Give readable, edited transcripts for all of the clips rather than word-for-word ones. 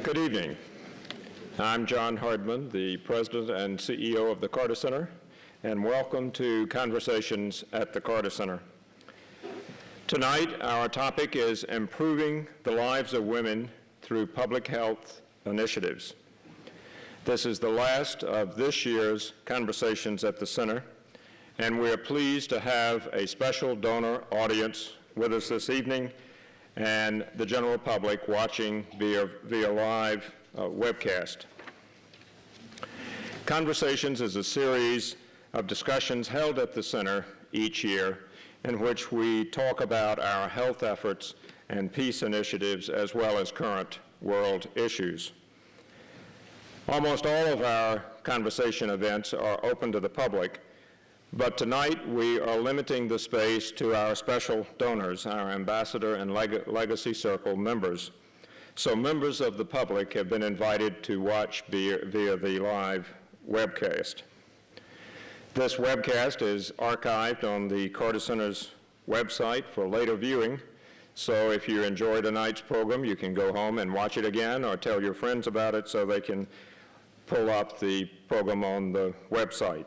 Good evening. I'm John Hardman, the President and CEO of the Carter Center, and welcome to Conversations at the Carter Center. Tonight, our topic is improving the lives of women through public health initiatives. This is the last of this year's Conversations at the Center, and we are pleased to have a special donor audience with us this evening and the general public watching via live webcast. Conversations is a series of discussions held at the center each year in which we talk about our health efforts and peace initiatives as well as current world issues. Almost all of our conversation events are open to the public, but tonight we are limiting the space to our special donors, our Ambassador and Legacy Circle members. So members of the public have been invited to watch via the live webcast. This webcast is archived on the Carter Center's website for later viewing, so if you enjoy tonight's program, you can go home and watch it again or tell your friends about it so they can pull up the program on the website.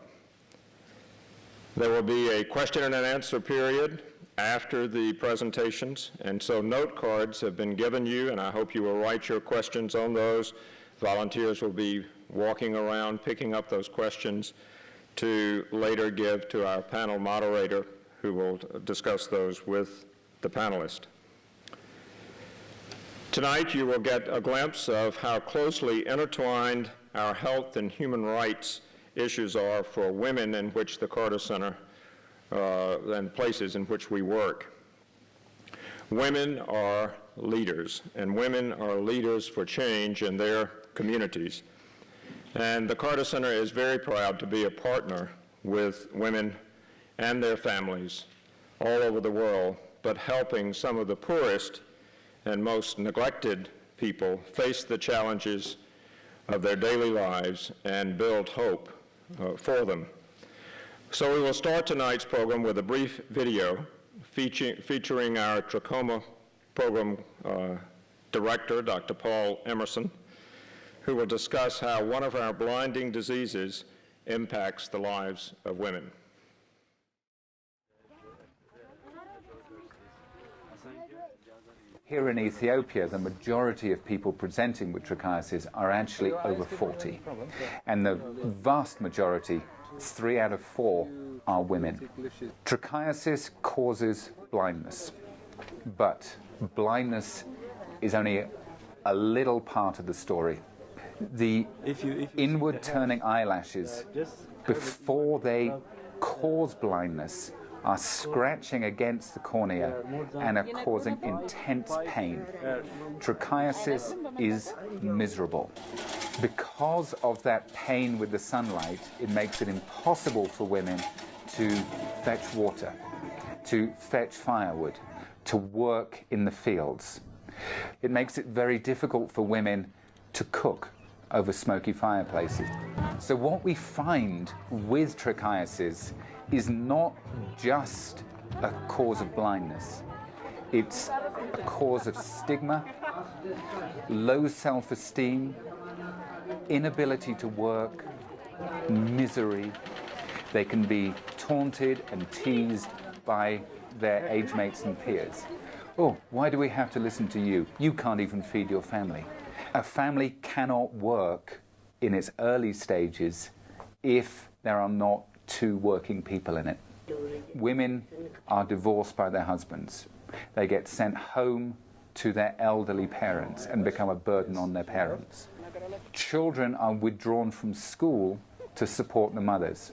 There will be a question and answer period after the presentations, and so note cards have been given you, and I hope you will write your questions on those. Volunteers will be walking around picking up those questions to later give to our panel moderator, who will discuss those with the panelists. Tonight you will get a glimpse of how closely intertwined our health and human rights issues are for women in which the Carter Center and places in which we work. Women are leaders, and women are leaders for change in their communities. And the Carter Center is very proud to be a partner with women and their families all over the world, but helping some of the poorest and most neglected people face the challenges of their daily lives and build hope for them. So we will start tonight's program with a brief video featuring our Trachoma Program Director, Dr. Paul Emerson, who will discuss how one of our blinding diseases impacts the lives of women. Here in Ethiopia, the majority of people presenting with trichiasis are actually over 40. And the vast majority, 3 out of 4, are women. Trichiasis causes blindness, but blindness is only a little part of the story. The inward turning eyelashes, before they cause blindness, are scratching against the cornea and are causing intense pain. Trichiasis is miserable. Because of that pain with the sunlight, it makes it impossible for women to fetch water, to fetch firewood, to work in the fields. It makes it very difficult for women to cook over smoky fireplaces. So what we find with trichiasis is not just a cause of blindness. It's a cause of stigma, low self-esteem, inability to work, misery. They can be taunted and teased by their age mates and peers. Oh, why do we have to listen to you? You can't even feed your family. A family cannot work in its early stages if there are not 2 working people in it. Women are divorced by their husbands. They get sent home to their elderly parents and become a burden on their parents. Children are withdrawn from school to support the mothers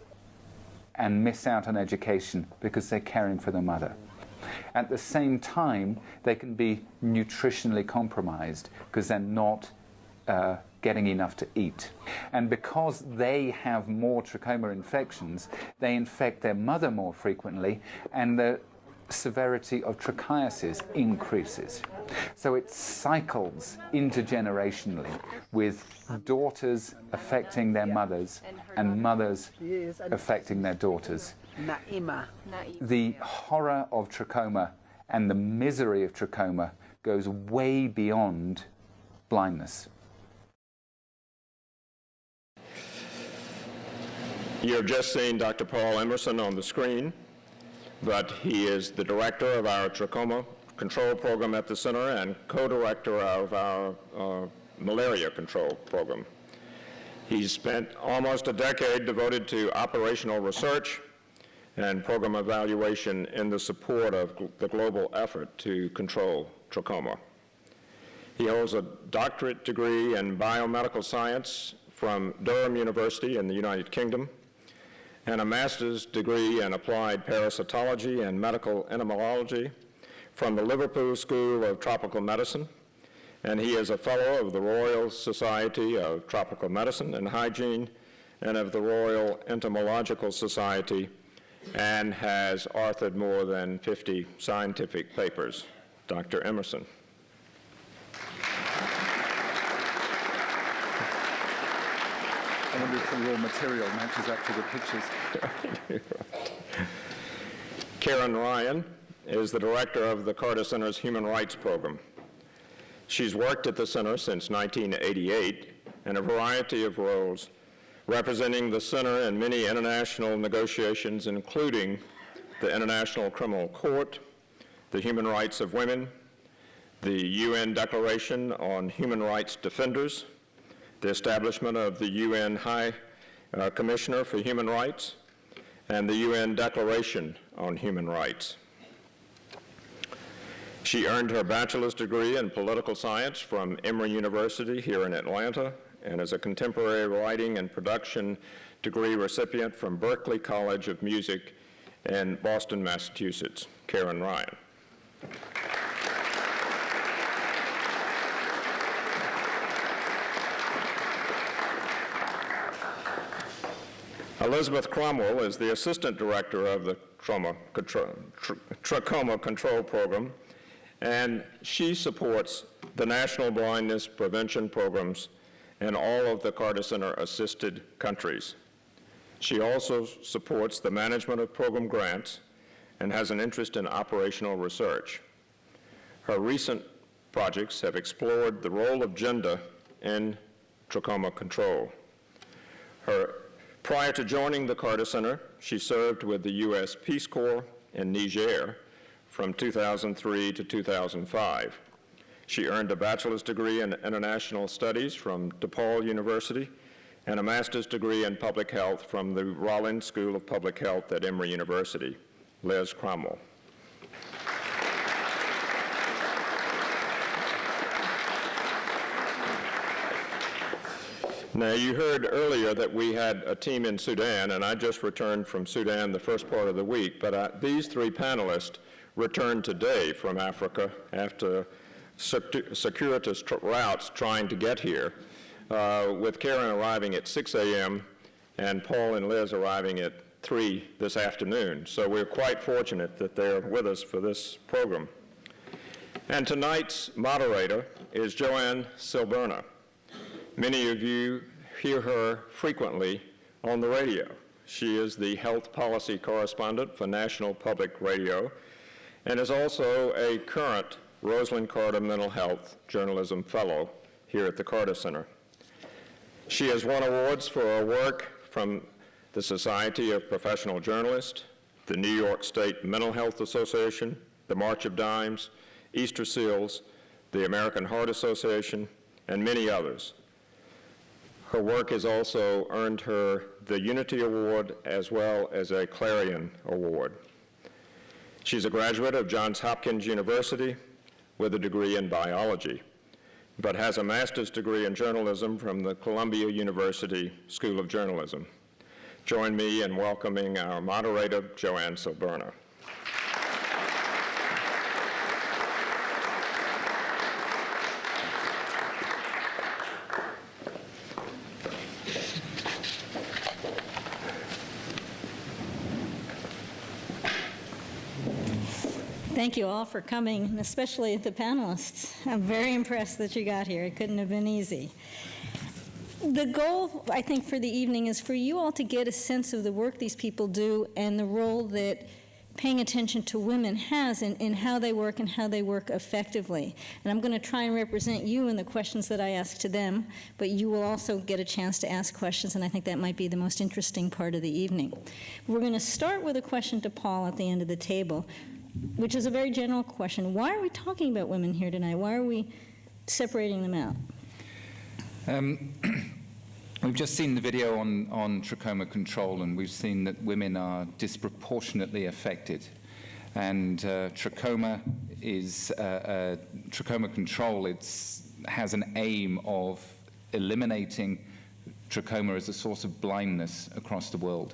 and miss out on education because they're caring for the mother. At the same time, they can be nutritionally compromised because they're not getting enough to eat. And because they have more trachoma infections, they infect their mother more frequently, and the severity of trichiasis increases. So it cycles intergenerationally, with daughters affecting their mothers and mothers affecting their daughters. The horror of trachoma and the misery of trachoma goes way beyond blindness. You have just seen Dr. Paul Emerson on the screen, but he is the director of our Trachoma Control Program at the center and co-director of our malaria control program. He's spent almost a decade devoted to operational research and program evaluation in the support of the global effort to control trachoma. He holds a doctorate degree in biomedical science from Durham University in the United Kingdom and a master's degree in applied parasitology and medical entomology from the Liverpool School of Tropical Medicine, and he is a fellow of the Royal Society of Tropical Medicine and Hygiene and of the Royal Entomological Society, and has authored more than 50 scientific papers. Dr. Emerson. I wonder if the raw material matches up to the pictures. Karin Ryan is the director of the Carter Center's Human Rights Program. She's worked at the center since 1988 in a variety of roles, representing the center in many international negotiations, including the International Criminal Court, the Human Rights of Women, the UN Declaration on Human Rights Defenders, the establishment of the UN High Commissioner for Human Rights, and the UN Declaration on Human Rights. She earned her bachelor's degree in political science from Emory University here in Atlanta, and is a contemporary writing and production degree recipient from Berklee College of Music in Boston, Massachusetts. Karin Ryan. Elizabeth Cromwell is the Assistant Director of the Trachoma Control Program, and she supports the national blindness prevention programs in all of the Carter Center assisted countries. She also supports the management of program grants and has an interest in operational research. Her recent projects have explored the role of gender in trachoma control. Prior to joining the Carter Center, she served with the U.S. Peace Corps in Niger from 2003 to 2005. She earned a bachelor's degree in international studies from DePaul University and a master's degree in public health from the Rollins School of Public Health at Emory University. Liz Cromwell. Now, you heard earlier that we had a team in Sudan, and I just returned from Sudan the first part of the week, but these three panelists returned today from Africa after circuitous routes trying to get here, with Karin arriving at 6 a.m. and Paul and Liz arriving at 3 this afternoon. So we're quite fortunate that they're with us for this program. And tonight's moderator is Joanne Silberner. Many of you hear her frequently on the radio. She is the health policy correspondent for National Public Radio and is also a current Rosalynn Carter Mental Health Journalism Fellow here at the Carter Center. She has won awards for her work from the Society of Professional Journalists, the New York State Mental Health Association, the March of Dimes, Easter Seals, the American Heart Association, and many others. Her work has also earned her the Unity Award as well as a Clarion Award. She's a graduate of Johns Hopkins University with a degree in biology, but has a master's degree in journalism from the Columbia University School of Journalism. Join me in welcoming our moderator, Joanne Silberner. Thank you all for coming, and especially the panelists. I'm very impressed that you got here. It couldn't have been easy. The goal, I think, for the evening is for you all to get a sense of the work these people do and the role that paying attention to women has in how they work and how they work effectively. And I'm going to try and represent you in the questions that I ask to them, but you will also get a chance to ask questions, and I think that might be the most interesting part of the evening. We're going to start with a question to Paul at the end of the table, which is a very general question. Why are we talking about women here tonight? Why are we separating them out? We've just seen the video on trachoma control, and we've seen that women are disproportionately affected. And trachoma control has an aim of eliminating trachoma as a source of blindness across the world.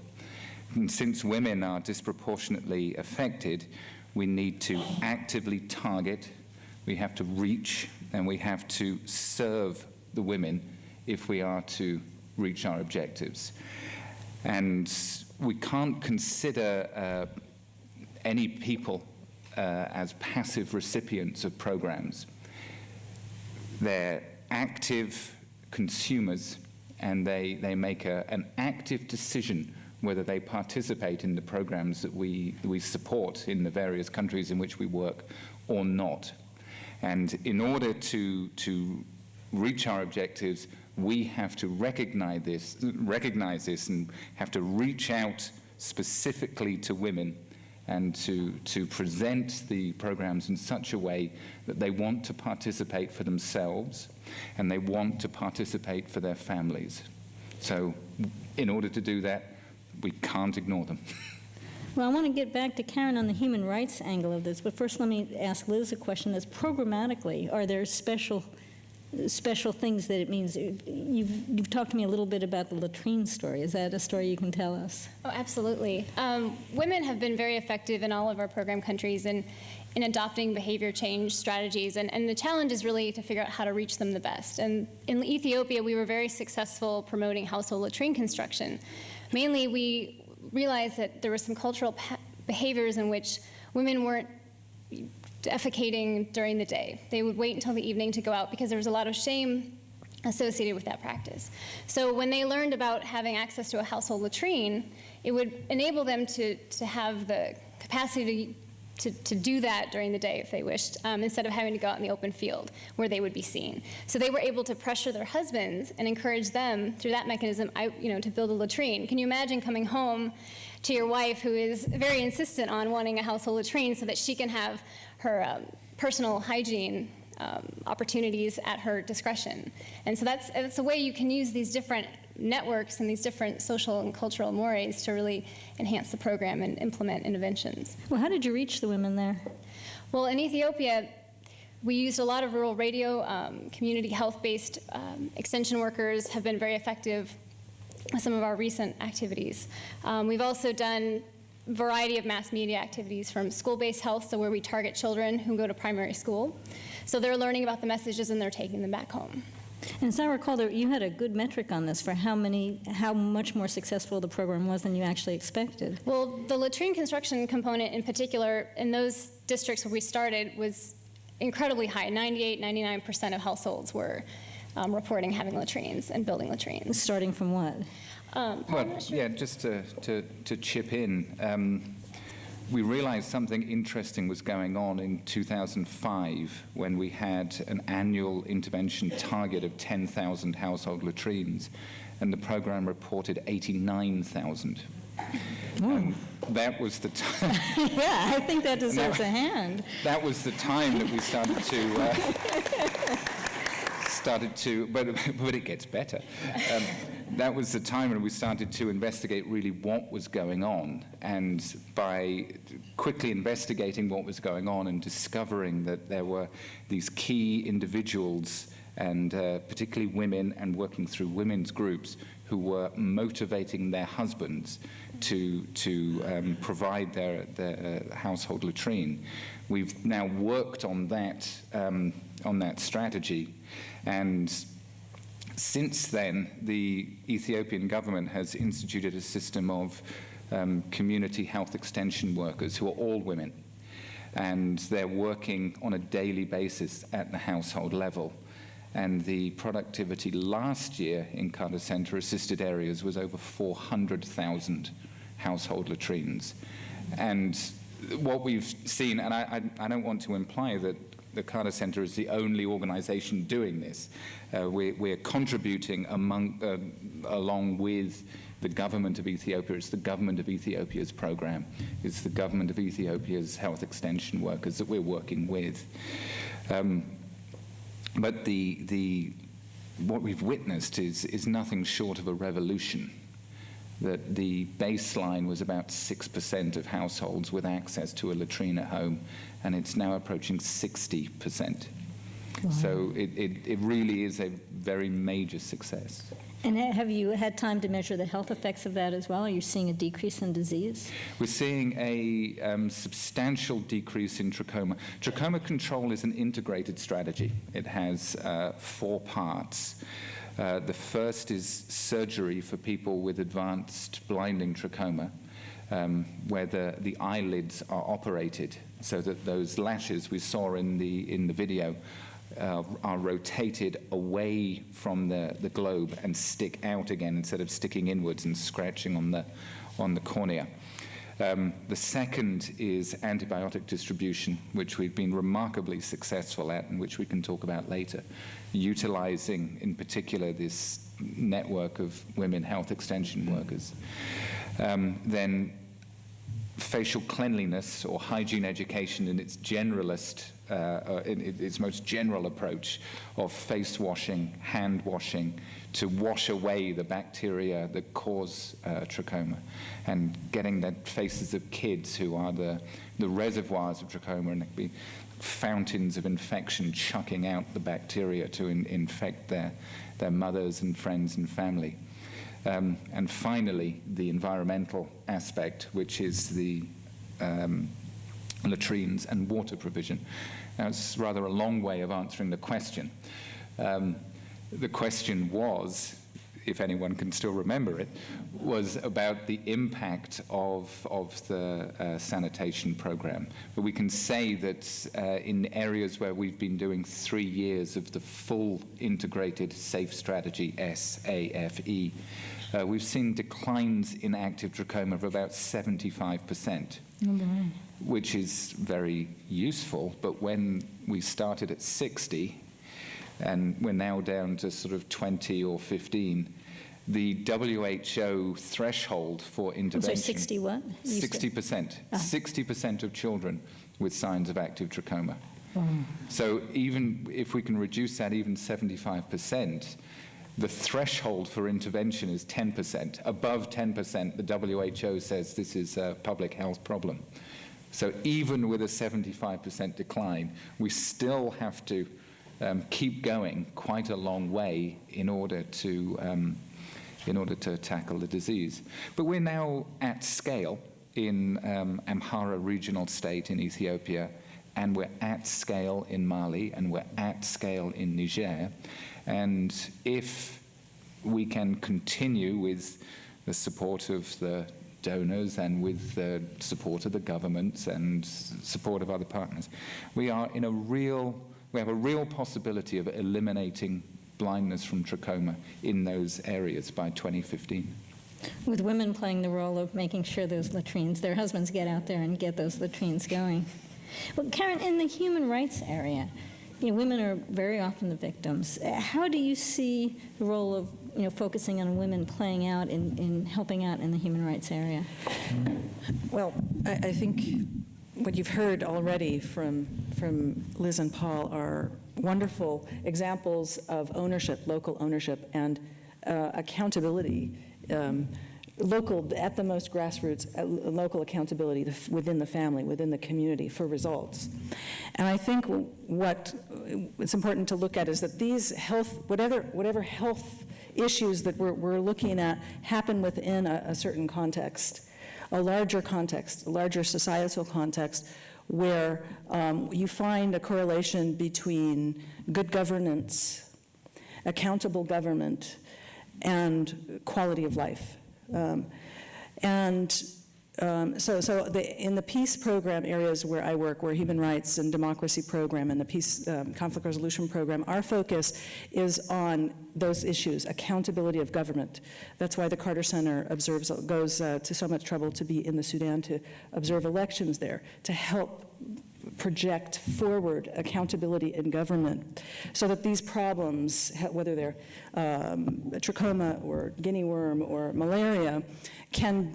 And since women are disproportionately affected, we need to actively target, we have to reach, and we have to serve the women if we are to reach our objectives. And we can't consider any people as passive recipients of programs. They're active consumers, and they make an active decision whether they participate in the programs that we support in the various countries in which we work or not. And in order to reach our objectives, we have to recognize this and have to reach out specifically to women and to present the programs in such a way that they want to participate for themselves and they want to participate for their families. So in order to do that, we can't ignore them. Well, I want to get back to Karin on the human rights angle of this, but first let me ask Liz a question. That's programmatically, are there special things that it means? You've talked to me a little bit about the latrine story. Is that a story you can tell us? Oh, absolutely. Women have been very effective in all of our program countries in adopting behavior change strategies, and the challenge is really to figure out how to reach them the best. And in Ethiopia, we were very successful promoting household latrine construction. Mainly, we realized that there were some cultural behaviors in which women weren't defecating during the day. They would wait until the evening to go out because there was a lot of shame associated with that practice. So when they learned about having access to a household latrine, it would enable them to have the capacity to do that during the day if they wished, instead of having to go out in the open field where they would be seen. So they were able to pressure their husbands and encourage them through that mechanism, to build a latrine. Can you imagine coming home to your wife who is very insistent on wanting a household latrine so that she can have her personal hygiene opportunities at her discretion? And so that's a way you can use these different networks and these different social and cultural mores to really enhance the program and implement interventions. Well, how did you reach the women there? Well, in Ethiopia, we used a lot of rural radio. Community health-based extension workers have been very effective with some of our recent activities. We've also done a variety of mass media activities, from school-based health, so where we target children who go to primary school. So they're learning about the messages and they're taking them back home. And as I recall, you had a good metric on this for how much more successful the program was than you actually expected. Well, the latrine construction component in particular, in those districts where we started, was incredibly high. 98-99% of households were reporting having latrines and building latrines. Starting from what? Well, yeah, just to chip in, we realized something interesting was going on in 2005 when we had an annual intervention target of 10,000 household latrines, and the program reported 89,000. That was the time. Yeah, I think that deserves a hand. That was the time that we started to, but it gets better. That was the time when we started to investigate really what was going on, and by quickly investigating what was going on and discovering that there were these key individuals, and particularly women, and working through women's groups who were motivating their husbands to provide their household latrine. We've now worked on that strategy, and since then, the Ethiopian government has instituted a system of community health extension workers who are all women, and they're working on a daily basis at the household level. And the productivity last year in Carter Center assisted areas was over 400,000 household latrines. And what we've seen, and I don't want to imply that the Carter Center is the only organization doing this. We're contributing along with the government of Ethiopia. It's the government of Ethiopia's program. It's the government of Ethiopia's health extension workers that we're working with. But what we've witnessed is nothing short of a revolution. That the baseline was about 6% of households with access to a latrine at home, and it's now approaching 60%. Wow. So it really is a very major success. And have you had time to measure the health effects of that as well? Are you seeing a decrease in disease? We're seeing a substantial decrease in trachoma. Trachoma control is an integrated strategy. It has 4 parts. The first is surgery for people with advanced blinding trachoma, where the eyelids are operated so that those lashes we saw in the video are rotated away from the globe and stick out again instead of sticking inwards and scratching on the cornea. The second is antibiotic distribution, which we've been remarkably successful at and which we can talk about later, utilizing in particular this network of women health extension workers. Then facial cleanliness or hygiene education in its generalist, in its most general approach of face washing, hand washing, to wash away the bacteria that cause trachoma, and getting the faces of kids who are the reservoirs of trachoma, and it be fountains of infection chucking out the bacteria to infect their mothers and friends and family. And finally, the environmental aspect, which is the latrines and water provision. Now, it's rather a long way of answering the question. The question was, if anyone can still remember it, was about the impact of the sanitation program. But we can say that in areas where we've been doing 3 years of the full integrated SAFE strategy, SAFE, we've seen declines in active trachoma of about 75%, which is very useful. But when we started at 60, and we're now down to sort of 20 or 15, the WHO threshold for intervention... I'm sorry, 60 what? 60%. 60% of children with signs of active trachoma. Oh. So even if we can reduce that even 75%, the threshold for intervention is 10%. Above 10%, the WHO says this is a public health problem. So even with a 75% decline, we still have to keep going quite a long way in order to tackle the disease. But we're now at scale in Amhara regional state in Ethiopia, and we're at scale in Mali, and we're at scale in Niger. And if we can continue with the support of the donors and with the support of the governments and support of other partners, we have a real possibility of eliminating blindness from trachoma in those areas by 2015. With women playing the role of making sure those latrines, their husbands get out there and get those latrines going. Well, Karin, in the human rights area, women are very often the victims. How do you see the role of focusing on women playing out in helping out in the human rights area? Well, I think what you've heard already from Liz and Paul are wonderful examples of ownership, local ownership, and accountability, local, at the most grassroots, local accountability within the family, within the community for results. And I think what it's important to look at is that these whatever health issues that we're looking at happen within a certain context, a larger societal context, where you find a correlation between good governance, accountable government, and quality of life. And In the peace program areas where I work, where human rights and democracy program and the peace conflict resolution program, our focus is on those issues, accountability of government. That's why the Carter Center goes to so much trouble to be in the Sudan to observe elections there, to help project forward accountability in government so that these problems, whether they're trachoma or guinea worm or malaria, can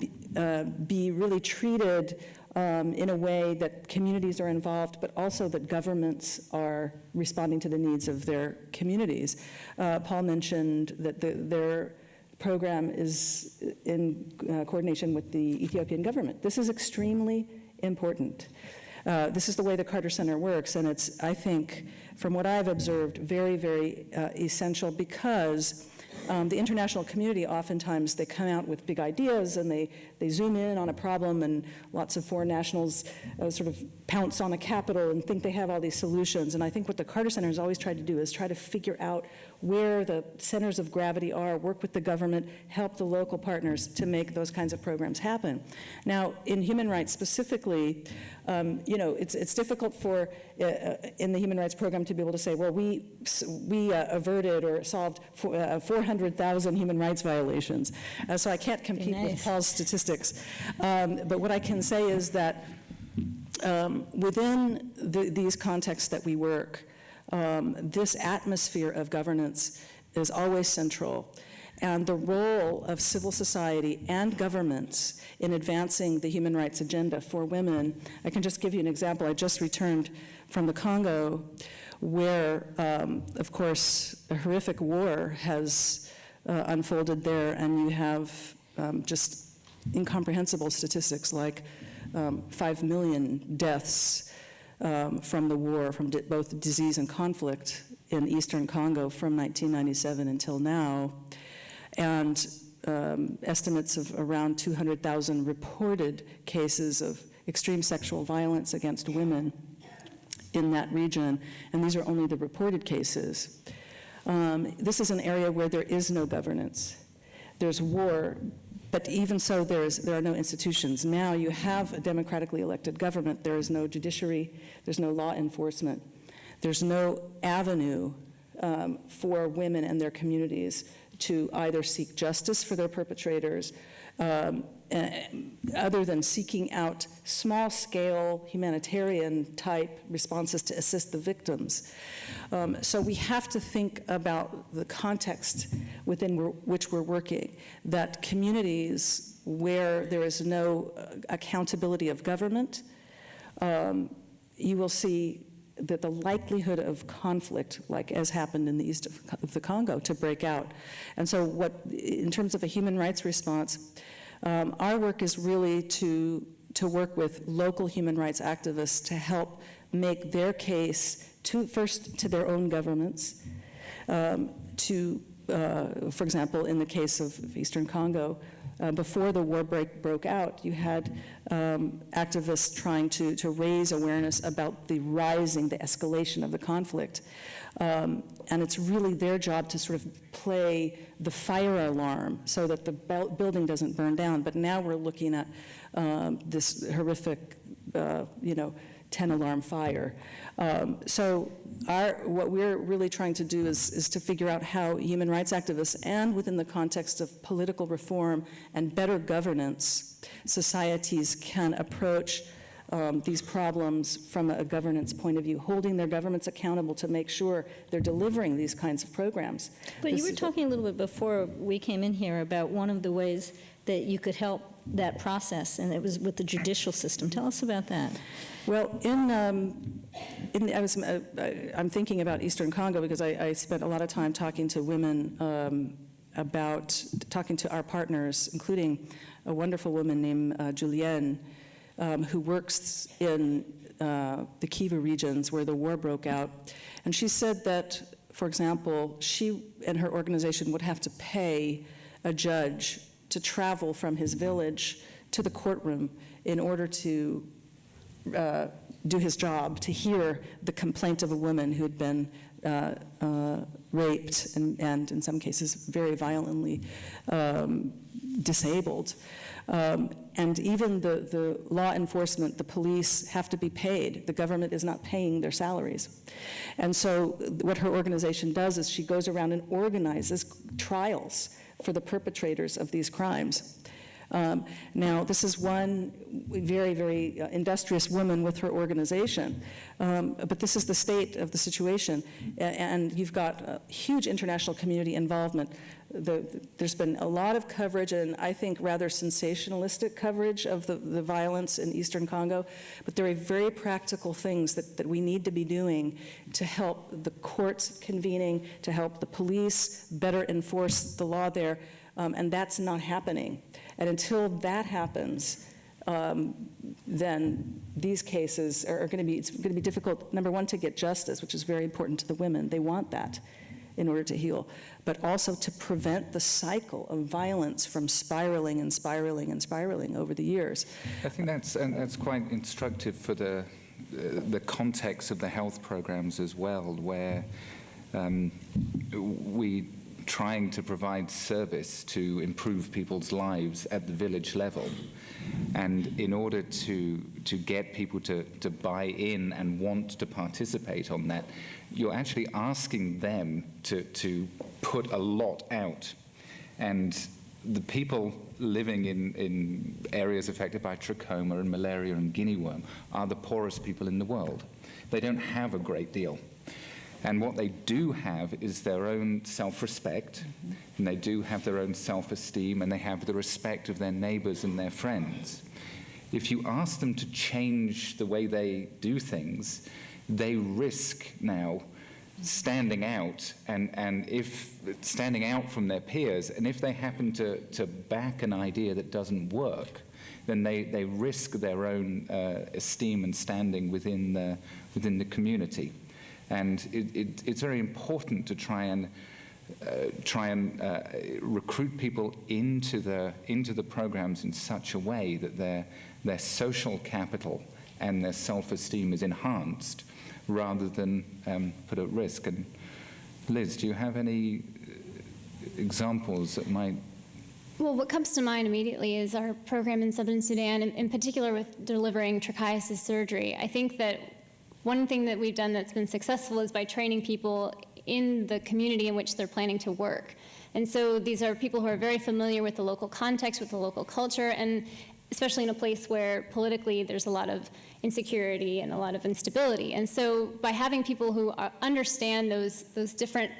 be really treated in a way that communities are involved, but also that governments are responding to the needs of their communities. Paul mentioned that their program is in coordination with the Ethiopian government. This is extremely important. This is the way the Carter Center works, and it's, I think, from what I've observed, very, very essential because the international community, oftentimes, they come out with big ideas and they zoom in on a problem, and lots of foreign nationals sort of pounce on the Capitol and think they have all these solutions. And I think what the Carter Center has always tried to do is try to figure out where the centers of gravity are, work with the government, help the local partners to make those kinds of programs happen. Now, in human rights specifically, it's difficult for, in the human rights program to be able to say, well, we averted or solved 400,000 human rights violations. So I can't compete with Paul's statistics. But what I can say is that within these contexts that we work, this atmosphere of governance is always central. And the role of civil society and governments in advancing the human rights agenda for women, I can just give you an example. I just returned from the Congo, where, of course, a horrific war has unfolded there, and you have just incomprehensible statistics like 5 million deaths from the war, from both disease and conflict in eastern Congo from 1997 until now. And estimates of around 200,000 reported cases of extreme sexual violence against women in that region, and these are only the reported cases. This is an area where there is no governance. There's war, but even so, there are no institutions. Now you have a democratically elected government. There is no judiciary. There's no law enforcement. There's no avenue for women and their communities to either seek justice for their perpetrators, other than seeking out small-scale humanitarian-type responses to assist the victims. So we have to think about the context within which we're working, that communities where there is no accountability of government, you will see that the likelihood of conflict, like as happened in the east of the Congo, to break out. And so in terms of a human rights response, our work is really to work with local human rights activists to help make their case first to their own governments, for example, in the case of Eastern Congo, before the war broke out, you had activists trying to raise awareness about the escalation of the conflict. And it's really their job to sort of play the fire alarm so that the building doesn't burn down. But now we're looking at this horrific, 10-alarm fire. So what we're really trying to do is to figure out how human rights activists, and within the context of political reform and better governance, societies can approach these problems from a governance point of view, holding their governments accountable to make sure they're delivering these kinds of programs. But you were talking a little bit before we came in here about one of the ways that you could help that process, and it was with the judicial system. Tell us about that. Well, I'm thinking about Eastern Congo because I spent a lot of time talking to women talking to our partners, including a wonderful woman named Joanne, who works in the Kivu regions where the war broke out. And she said that, for example, she and her organization would have to pay a judge to travel from his village to the courtroom in order to do his job, to hear the complaint of a woman who had been raped and in some cases very violently disabled. And even the law enforcement, the police, have to be paid. The government is not paying their salaries. And so what her organization does is she goes around and organizes trials for the perpetrators of these crimes. Now, this is one very, very industrious woman with her organization, but this is the state of the situation, and you've got a huge international community involvement. There's been a lot of coverage, and I think rather sensationalistic coverage of the violence in Eastern Congo, but there are very practical things that we need to be doing to help the courts convening, to help the police better enforce the law there, and that's not happening. And until that happens, then these cases are going to be, it's going to be difficult, number one, to get justice, which is very important to the women. They want that in order to heal, but also to prevent the cycle of violence from spiraling and spiraling and spiraling over the years. I think that's quite instructive for the context of the health programs as well, where we trying to provide service to improve people's lives at the village level. And in order to get people to buy in and want to participate on that, you're actually asking them to put a lot out. And the people living in areas affected by trachoma and malaria and guinea worm are the poorest people in the world. They don't have a great deal. And what they do have is their own self-respect, and they do have their own self-esteem, and they have the respect of their neighbors and their friends. If you ask them to change the way they do things, they risk now standing out, and if standing out from their peers, and if they happen to back an idea that doesn't work, then they risk their own esteem and standing within the community. And it's very important to try and recruit people into the programs in such a way that their social capital and their self-esteem is enhanced rather than put at risk. And Liz, do you have any examples that might? Well, what comes to mind immediately is our program in Southern Sudan, in particular with delivering trichiasis surgery. I think that one thing that we've done that's been successful is by training people in the community in which they're planning to work. And so these are people who are very familiar with the local context, with the local culture, and especially in a place where politically there's a lot of insecurity and a lot of instability. And so by having people who understand those different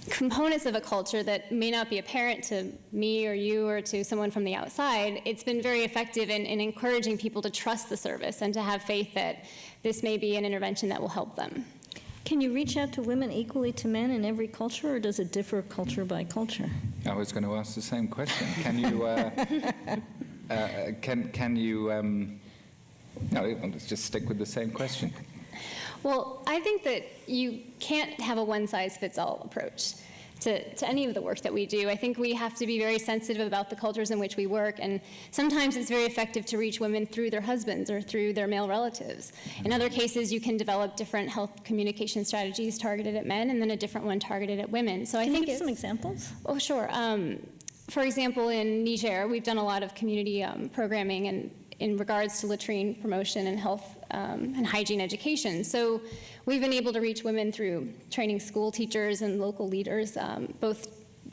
components of a culture that may not be apparent to me or you or to someone from the outside, it's been very effective in encouraging people to trust the service and to have faith that this may be an intervention that will help them. Can you reach out to women equally to men in every culture, or does it differ culture by culture? I was going to ask the same question. Can you, no, let's just stick with the same question. Well, I think that you can't have a one-size-fits-all approach to any of the work that we do. I think we have to be very sensitive about the cultures in which we work, and sometimes it's very effective to reach women through their husbands or through their male relatives. In other cases, you can develop different health communication strategies targeted at men and then a different one targeted at women. So I think Can you give some examples? Oh, sure. For example, in Niger, we've done a lot of community programming and in regards to latrine promotion and health and hygiene education. So we've been able to reach women through training school teachers and local leaders, both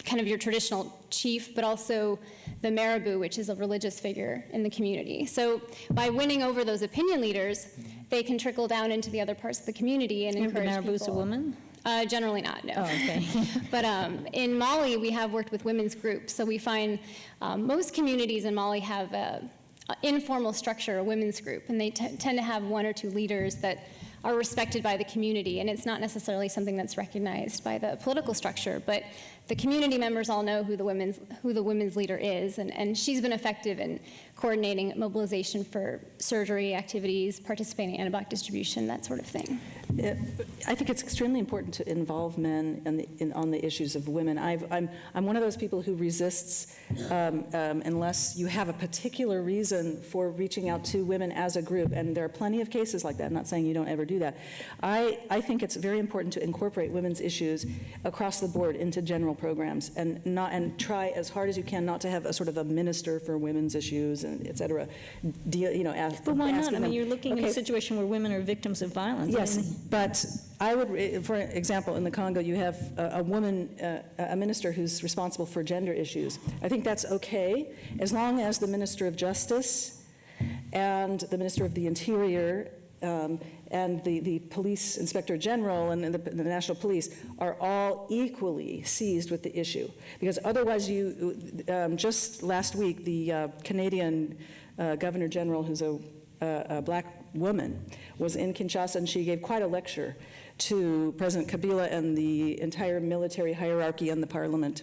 kind of your traditional chief, but also the marabout, which is a religious figure in the community. So by winning over those opinion leaders, they can trickle down into the other parts of the community and encourage people. The marabout's a woman? Generally not, no. Oh, okay. But in Mali, we have worked with women's groups. So we find most communities in Mali have an informal structure, a women's group, and they tend to have one or two leaders that are respected by the community, and it's not necessarily something that's recognized by the political structure, but the community members all know who the women's leader is, and she's been effective in coordinating mobilization for surgery activities, participating in antibiotic distribution, that sort of thing. I think it's extremely important to involve men on the issues of women. I'm one of those people who resists unless you have a particular reason for reaching out to women as a group, and there are plenty of cases like that. I'm not saying you don't ever do that. I think it's very important to incorporate women's issues across the board into general programs, and try as hard as you can not to have a sort of a minister for women's issues, and et cetera. But why not? I mean, you're looking at a situation where women are victims of violence. Yes, but I would, for example, in the Congo, you have a woman, a minister who's responsible for gender issues. I think that's okay, as long as the Minister of Justice and the Minister of the Interior and the Police Inspector General and the National Police are all equally seized with the issue. Because otherwise just last week, the Canadian Governor General, who's a black woman, was in Kinshasa, and she gave quite a lecture to President Kabila and the entire military hierarchy and the parliament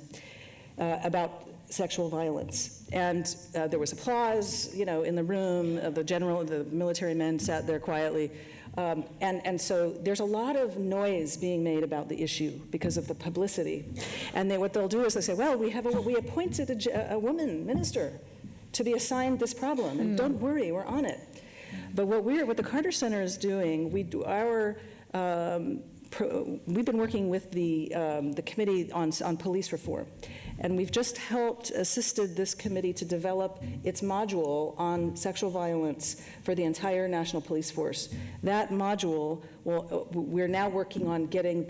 about sexual violence. And there was applause, in the room. The military men sat there quietly. And so there's a lot of noise being made about the issue because of the publicity. And what they'll do is they say, well, we appointed a woman minister to be assigned this problem, and don't worry, we're on it. But what the Carter Center is doing, we've been working with the Committee on Police Reform, and we've just assisted this committee to develop its module on sexual violence for the entire National Police Force. That module, we're now working on getting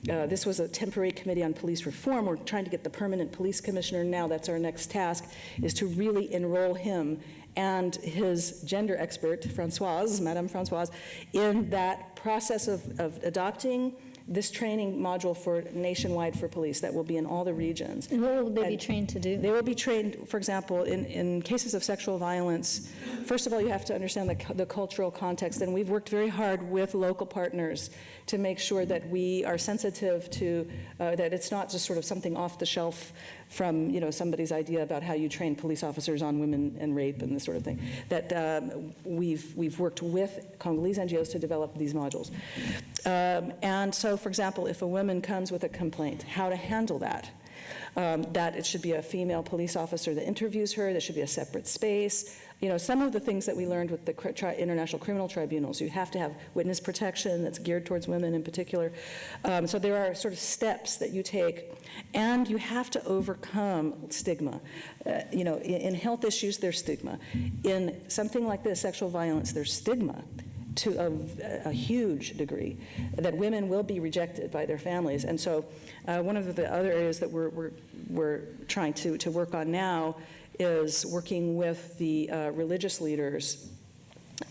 this was a temporary committee on police reform. We're trying to get the permanent police commissioner now. That's our next task, is to really enroll him and his gender expert, Madame Françoise, in that process of adopting this training module for nationwide for police that will be in all the regions. And what will they be trained to do? They will be trained, for example, in cases of sexual violence. First of all, you have to understand the cultural context, and we've worked very hard with local partners to make sure that we are sensitive to, that it's not just sort of something off the shelf from somebody's idea about how you train police officers on women and rape and this sort of thing. That we've worked with Congolese NGOs to develop these modules. And so, for example, if a woman comes with a complaint, how to handle that. That it should be a female police officer that interviews her, there should be a separate space. Some of the things that we learned with the international criminal tribunals, you have to have witness protection that's geared towards women in particular. So there are sort of steps that you take, and you have to overcome stigma. In health issues, there's stigma. In something like this, sexual violence, there's stigma to a huge degree, that women will be rejected by their families. And so one of the other areas that we're trying to work on now is working with the religious leaders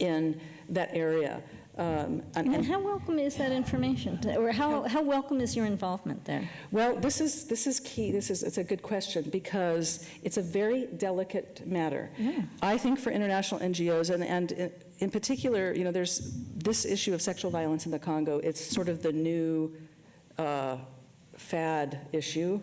in that area. And how welcome is that information? Or how welcome is your involvement there? Well, this is key. It's a good question because it's a very delicate matter. Yeah. I think for international NGOs and in particular, there's this issue of sexual violence in the Congo. It's sort of the new fad issue.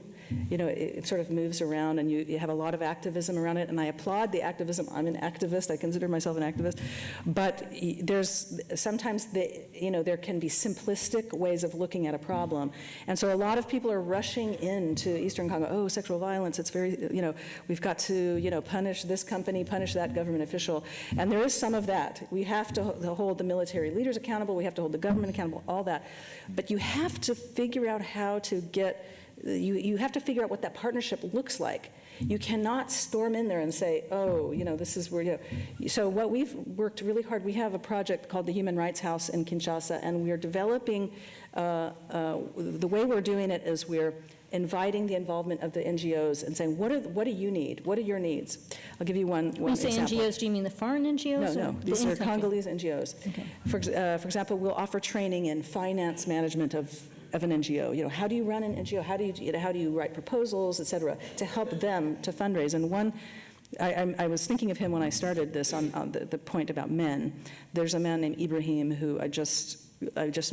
It sort of moves around, and you have a lot of activism around it, and I applaud the activism. I'm an activist. I consider myself an activist. But there's sometimes, there can be simplistic ways of looking at a problem. And so a lot of people are rushing into Eastern Congo, oh, sexual violence, it's very, we've got to, punish this company, punish that government official. And there is some of that. We have to hold the military leaders accountable. We have to hold the government accountable, all that. But you have to figure out how to get you have to figure out what that partnership looks like. You cannot storm in there and say, oh, this is where, So what we've worked really hard, we have a project called the Human Rights House in Kinshasa, and we are developing, the way we're doing it is we're inviting the involvement of the NGOs and saying, what do you need? What are your needs? I'll give you one example. When you say NGOs, do you mean the foreign NGOs? No, these are Congolese NGOs. Okay. For example, we'll offer training in finance management of an NGO. How do you run an NGO? How do you write proposals, et cetera, to help them to fundraise? And I was thinking of him when I started this on the point about men. There's a man named Ibrahim who I just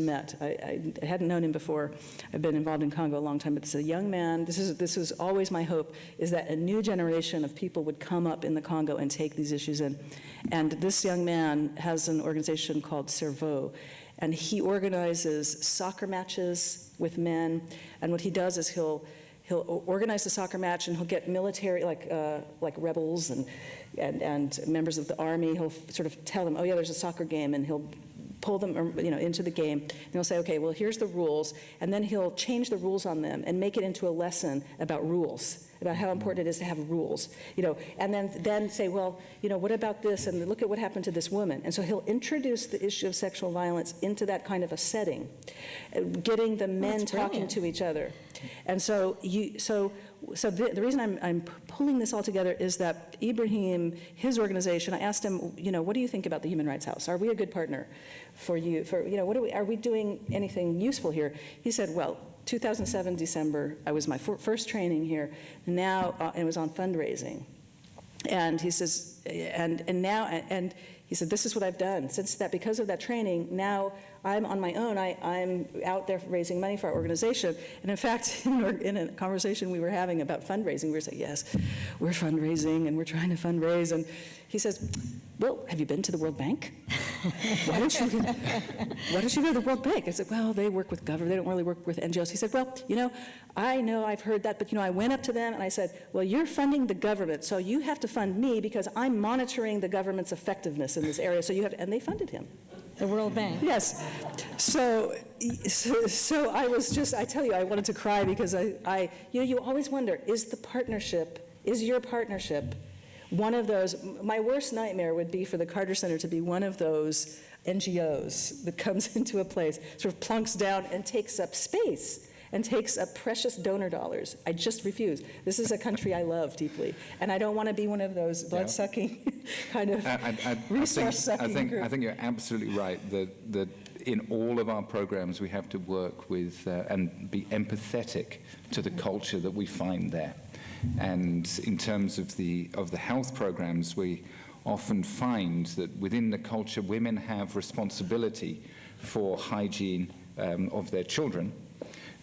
met. I hadn't known him before. I've been involved in Congo a long time, but this is a young man. This is always my hope, is that a new generation of people would come up in the Congo and take these issues in. And this young man has an organization called Cerveau. and he organizes soccer matches with men. And what he does is he'll organize the soccer match, and he'll get military, like rebels and members of the army. He'll sort of tell them, oh yeah, there's a soccer game, and he'll pull them, into the game. And he'll say, okay, well, here's the rules, and then he'll change the rules on them and make it into a lesson about rules, about how important it is to have rules, and then say, well, what about this, and look at what happened to this woman. And so he'll introduce the issue of sexual violence into that kind of a setting, getting the men talking to each other. And so the reason I'm pulling this all together is that Ibrahim, his organization, I asked him, what do you think about the Human Rights House? Are we a good partner for you? Are we doing anything useful here? He said, well, 2007 December, I was my first training here. Now it was on fundraising, and he says, and he said, this is what I've done since that. Because of that training, now I'm on my own. I'm out there raising money for our organization. And in fact, in a conversation we were having about fundraising, we were saying, yes, we're fundraising and we're trying to fundraise. And he says, well, have you been to the World Bank? Why don't you go to the World Bank? I said, well, they work with government. They don't really work with NGOs. He said, well, I know I've heard that, but I went up to them and I said, well, you're funding the government, so you have to fund me because I'm monitoring the government's effectiveness in this area. So you have to, and they funded him. The World Bank. Yes. So I was just, I tell you, I wanted to cry because you always wonder, is your partnership one of those? My worst nightmare would be for the Carter Center to be one of those NGOs that comes into a place, sort of plunks down and takes up space and takes up precious donor dollars. I just refuse. This is a country I love deeply, and I don't want to be one of those blood-sucking kind of resource-sucking group. I think you're absolutely right that in all of our programs we have to work with and be empathetic to the culture that we find there. And in terms of the health programs, we often find that within the culture, women have responsibility for hygiene of their children,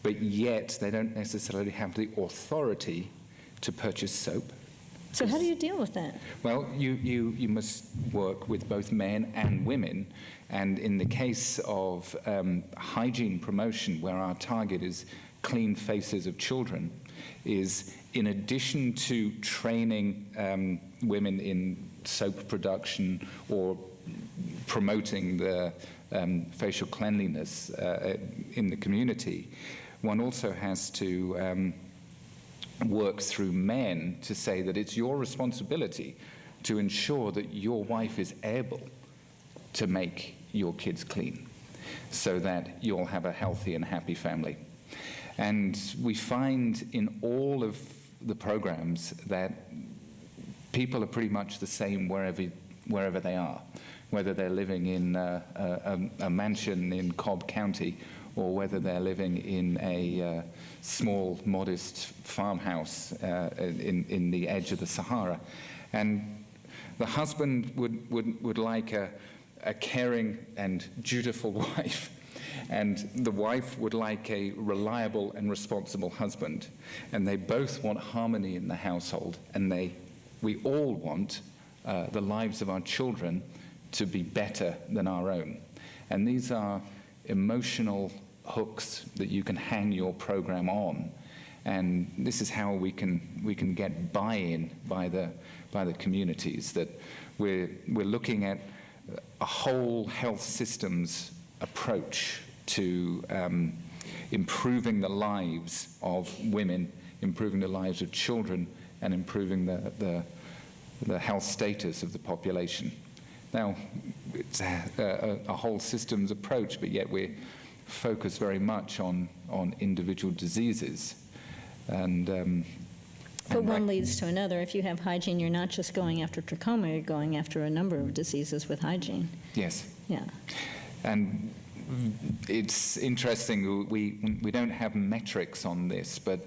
but yet they don't necessarily have the authority to purchase soap. So how do you deal with that? Well, you must work with both men and women, and in the case of hygiene promotion, where our target is clean faces of children, is in addition to training women in soap production or promoting the facial cleanliness in the community, one also has to work through men to say that it's your responsibility to ensure that your wife is able to make your kids clean so that you'll have a healthy and happy family. And we find in all of the programs that people are pretty much the same wherever they are, whether they're living in a mansion in Cobb County or whether they're living in a small, modest farmhouse in the edge of the Sahara. And the husband would like a caring and dutiful wife, and the wife would like a reliable and responsible husband. And they both want harmony in the household, and we all want the lives of our children to be better than our own. And these are emotional hooks that you can hang your program on. And this is how we can get buy-in by the communities, that we're looking at a whole health systems approach to improving the lives of women, improving the lives of children, and improving the health status of the population. Now, it's a whole systems approach, but yet we're focused very much on individual diseases. But one leads to another. If you have hygiene, you're not just going after trachoma, you're going after a number of diseases with hygiene. Yes. Yeah. And it's interesting, we don't have metrics on this, but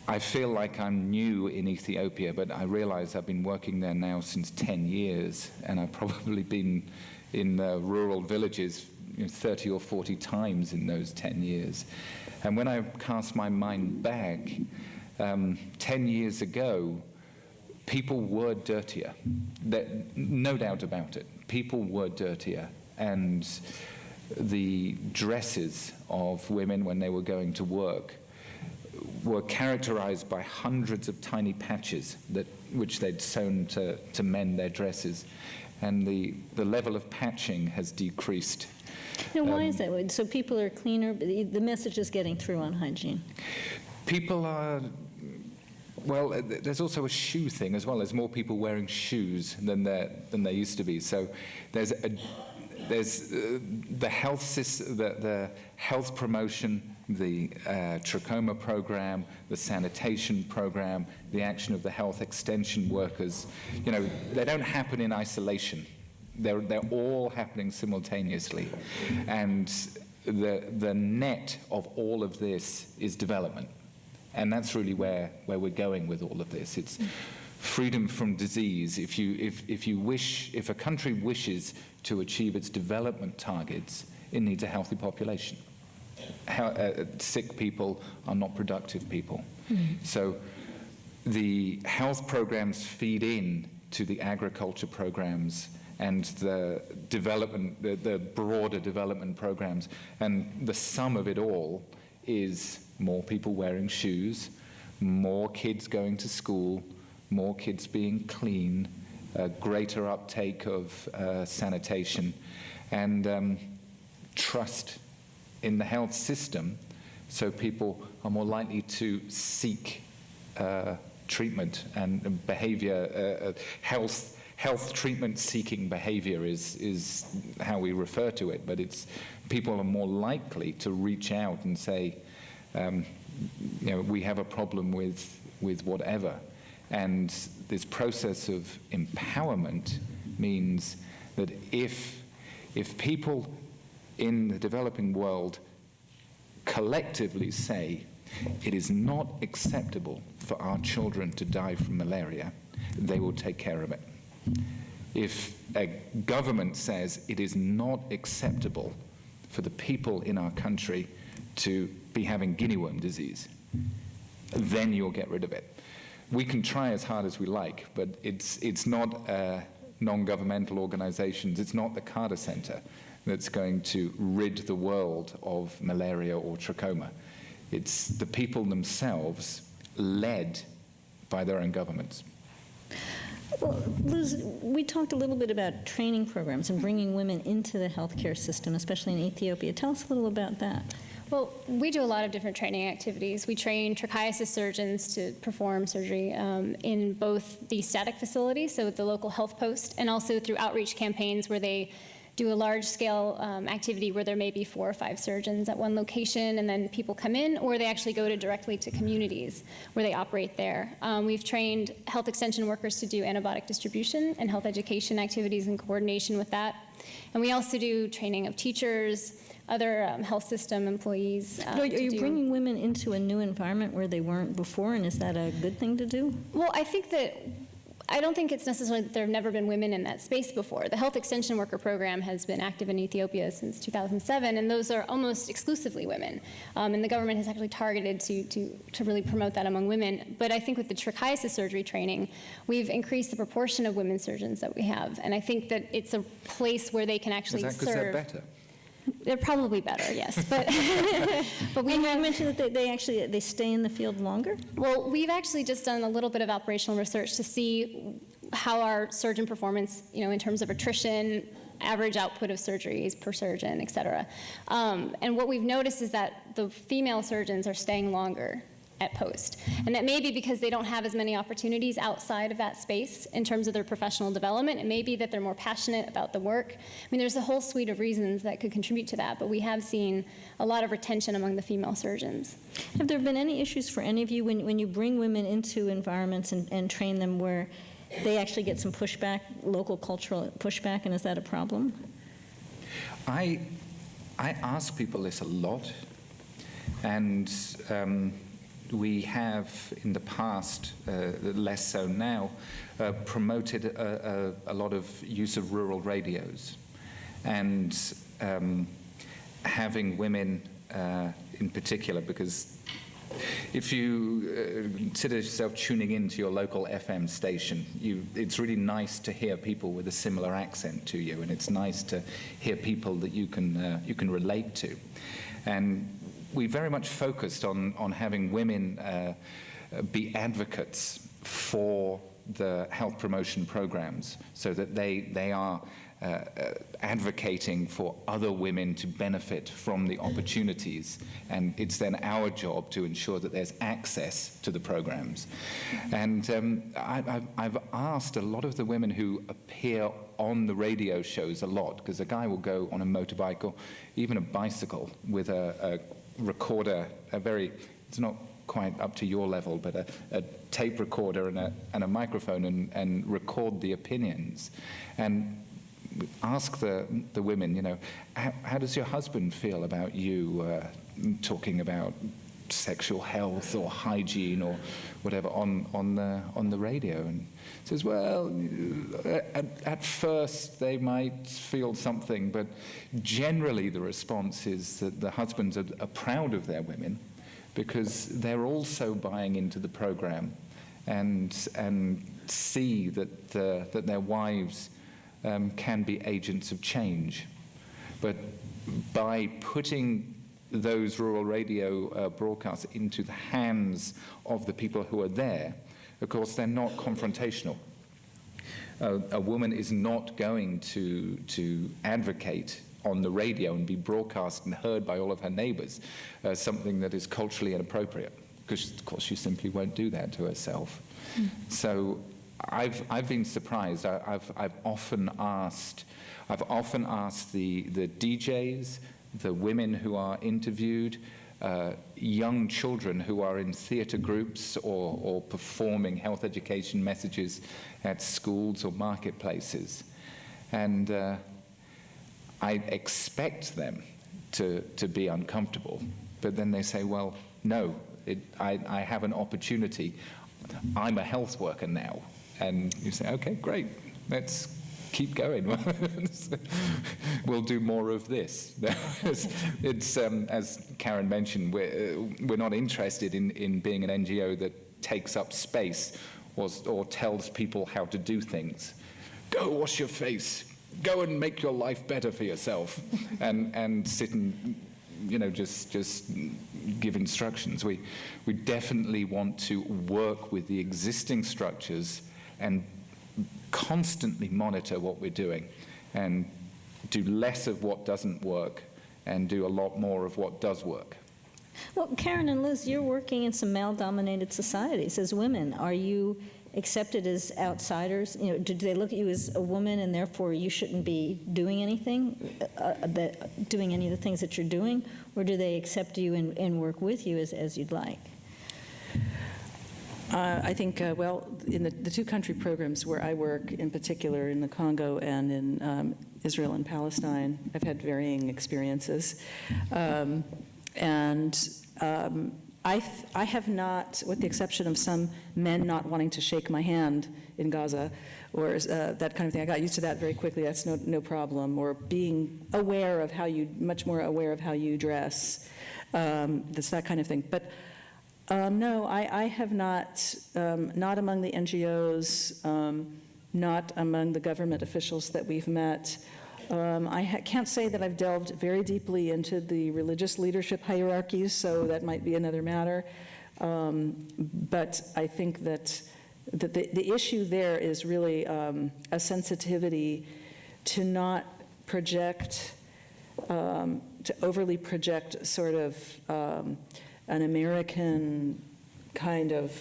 I feel like I'm new in Ethiopia, but I realize I've been working there now since 10 years, and I've probably been in rural villages 30 or 40 times in those 10 years. And when I cast my mind back, 10 years ago, people were dirtier. No doubt about it. People were dirtier. And the dresses of women when they were going to work were characterized by hundreds of tiny patches which they'd sewn to mend their dresses. And the level of patching has decreased. Now, why is that? So people are cleaner, but the message is getting through on hygiene. People are, well, there's also a shoe thing as well. There's more people wearing shoes than there used to be. So there's the health promotion, the Trachoma program, the sanitation program, the action of the health extension workers. You know, they don't happen in isolation. They're all happening simultaneously. And the net of all of this is development. And that's really where we're going with all of this. It's freedom from disease. If a country wishes to achieve its development targets, it needs a healthy population. Sick people are not productive people. So the health programs feed in to the agriculture programs and the development, the broader development programs. And the sum of it all is more people wearing shoes, more kids going to school, more kids being clean, greater uptake of sanitation, and trust in the health system, so people are more likely to seek treatment and behavior. Health treatment seeking behavior is how we refer to it, but it's people are more likely to reach out and say, you know, we have a problem with whatever. And this process of empowerment means that if people in the developing world collectively say it is not acceptable for our children to die from malaria, they will take care of it. If a government says it is not acceptable for the people in our country to be having guinea worm disease, then you'll get rid of it. We can try as hard as we like, but it's not non-governmental organizations, it's not the Carter Center that's going to rid the world of malaria or trachoma. It's the people themselves, led by their own governments. Well, Liz, we talked a little bit about training programs and bringing women into the healthcare system, especially in Ethiopia. Tell us a little about that. Well, we do a lot of different training activities. We train trichiasis surgeons to perform surgery in both the static facility, so at the local health post, and also through outreach campaigns where they do a large-scale activity where there may be 4 or 5 surgeons at one location, and then people come in, or they actually go directly to communities where they operate there. We've trained health extension workers to do antibiotic distribution and health education activities in coordination with that. And we also do training of teachers, other health system employees. Are you bringing women into a new environment where they weren't before, and is that a good thing to do? Well, I don't think it's necessarily that there have never been women in that space before. The Health Extension Worker Program has been active in Ethiopia since 2007, and those are almost exclusively women. And the government has actually targeted to really promote that among women. But I think with the trichiasis surgery training, we've increased the proportion of women surgeons that we have. And I think that it's a place where they can actually serve. Is that because they're better? They're probably better, yes. But but we have mentioned that they stay in the field longer? Well, we've actually just done a little bit of operational research to see how our surgeon performance, in terms of attrition, average output of surgeries per surgeon, et cetera. And what we've noticed is that the female surgeons are staying longer at post. And that may be because they don't have as many opportunities outside of that space in terms of their professional development. It may be that they're more passionate about the work. I mean, there's a whole suite of reasons that could contribute to that, but we have seen a lot of retention among the female surgeons. Have there been any issues for any of you when you bring women into environments and train them where they actually get some pushback, local cultural pushback, and is that a problem? I ask people this a lot, and we have, in the past, less so now, promoted a lot of use of rural radios, and having women in particular, because If you consider yourself tuning into your local FM station, it's really nice to hear people with a similar accent to you, and it's nice to hear people that you can relate to. And we very much focused on having women be advocates for the health promotion programs, so that they are advocating for other women to benefit from the opportunities, and it's then our job to ensure that there's access to the programs. And I've asked a lot of the women who appear on the radio shows a lot, because a guy will go on a motorbike or even a bicycle with a recorder, it's not quite up to your level, but a tape recorder and a microphone, and record the opinions. And ask the women, how does your husband feel about you talking about sexual health or hygiene or whatever on the radio? And says, well, at first they might feel something, but generally the response is that the husbands are proud of their women, because they're also buying into the program and see that their wives can be agents of change. But by putting those rural radio broadcasts into the hands of the people who are there, of course, they're not confrontational. A woman is not going to advocate on the radio and be broadcast and heard by all of her neighbors something that is culturally inappropriate, because, of course, she simply won't do that to herself. So I've been surprised. I've often asked the DJs, the women who are interviewed, young children who are in theatre groups or performing health education messages at schools or marketplaces, and I expect them to be uncomfortable, but then they say, well, no, I have an opportunity. I'm a health worker now. And you say, okay, great, let's keep going. We'll do more of this. It's as Karin mentioned, we're not interested in being an NGO that takes up space or tells people how to do things. Go wash your face. Go and make your life better for yourself. and sit and just give instructions. We definitely want to work with the existing structures and constantly monitor what we're doing, and do less of what doesn't work and do a lot more of what does work. Well, Karin and Liz, you're working in some male-dominated societies as women. Are you accepted as outsiders? Do they look at you as a woman and therefore you shouldn't be doing anything, doing any of the things that you're doing? Or do they accept you and work with you as you'd like? I think, well, in the two country programs where I work, in particular in the Congo and in Israel and Palestine, I've had varying experiences. I have not, with the exception of some men not wanting to shake my hand in Gaza, or that kind of thing. I got used to that very quickly. That's no problem. Or being aware of much more aware of how you dress. That's that kind of thing. But no, I have not among the NGOs, not among the government officials that we've met. I can't say that I've delved very deeply into the religious leadership hierarchies, so that might be another matter. But I think that the issue there is really a sensitivity to not project, to overly project sort of an American kind of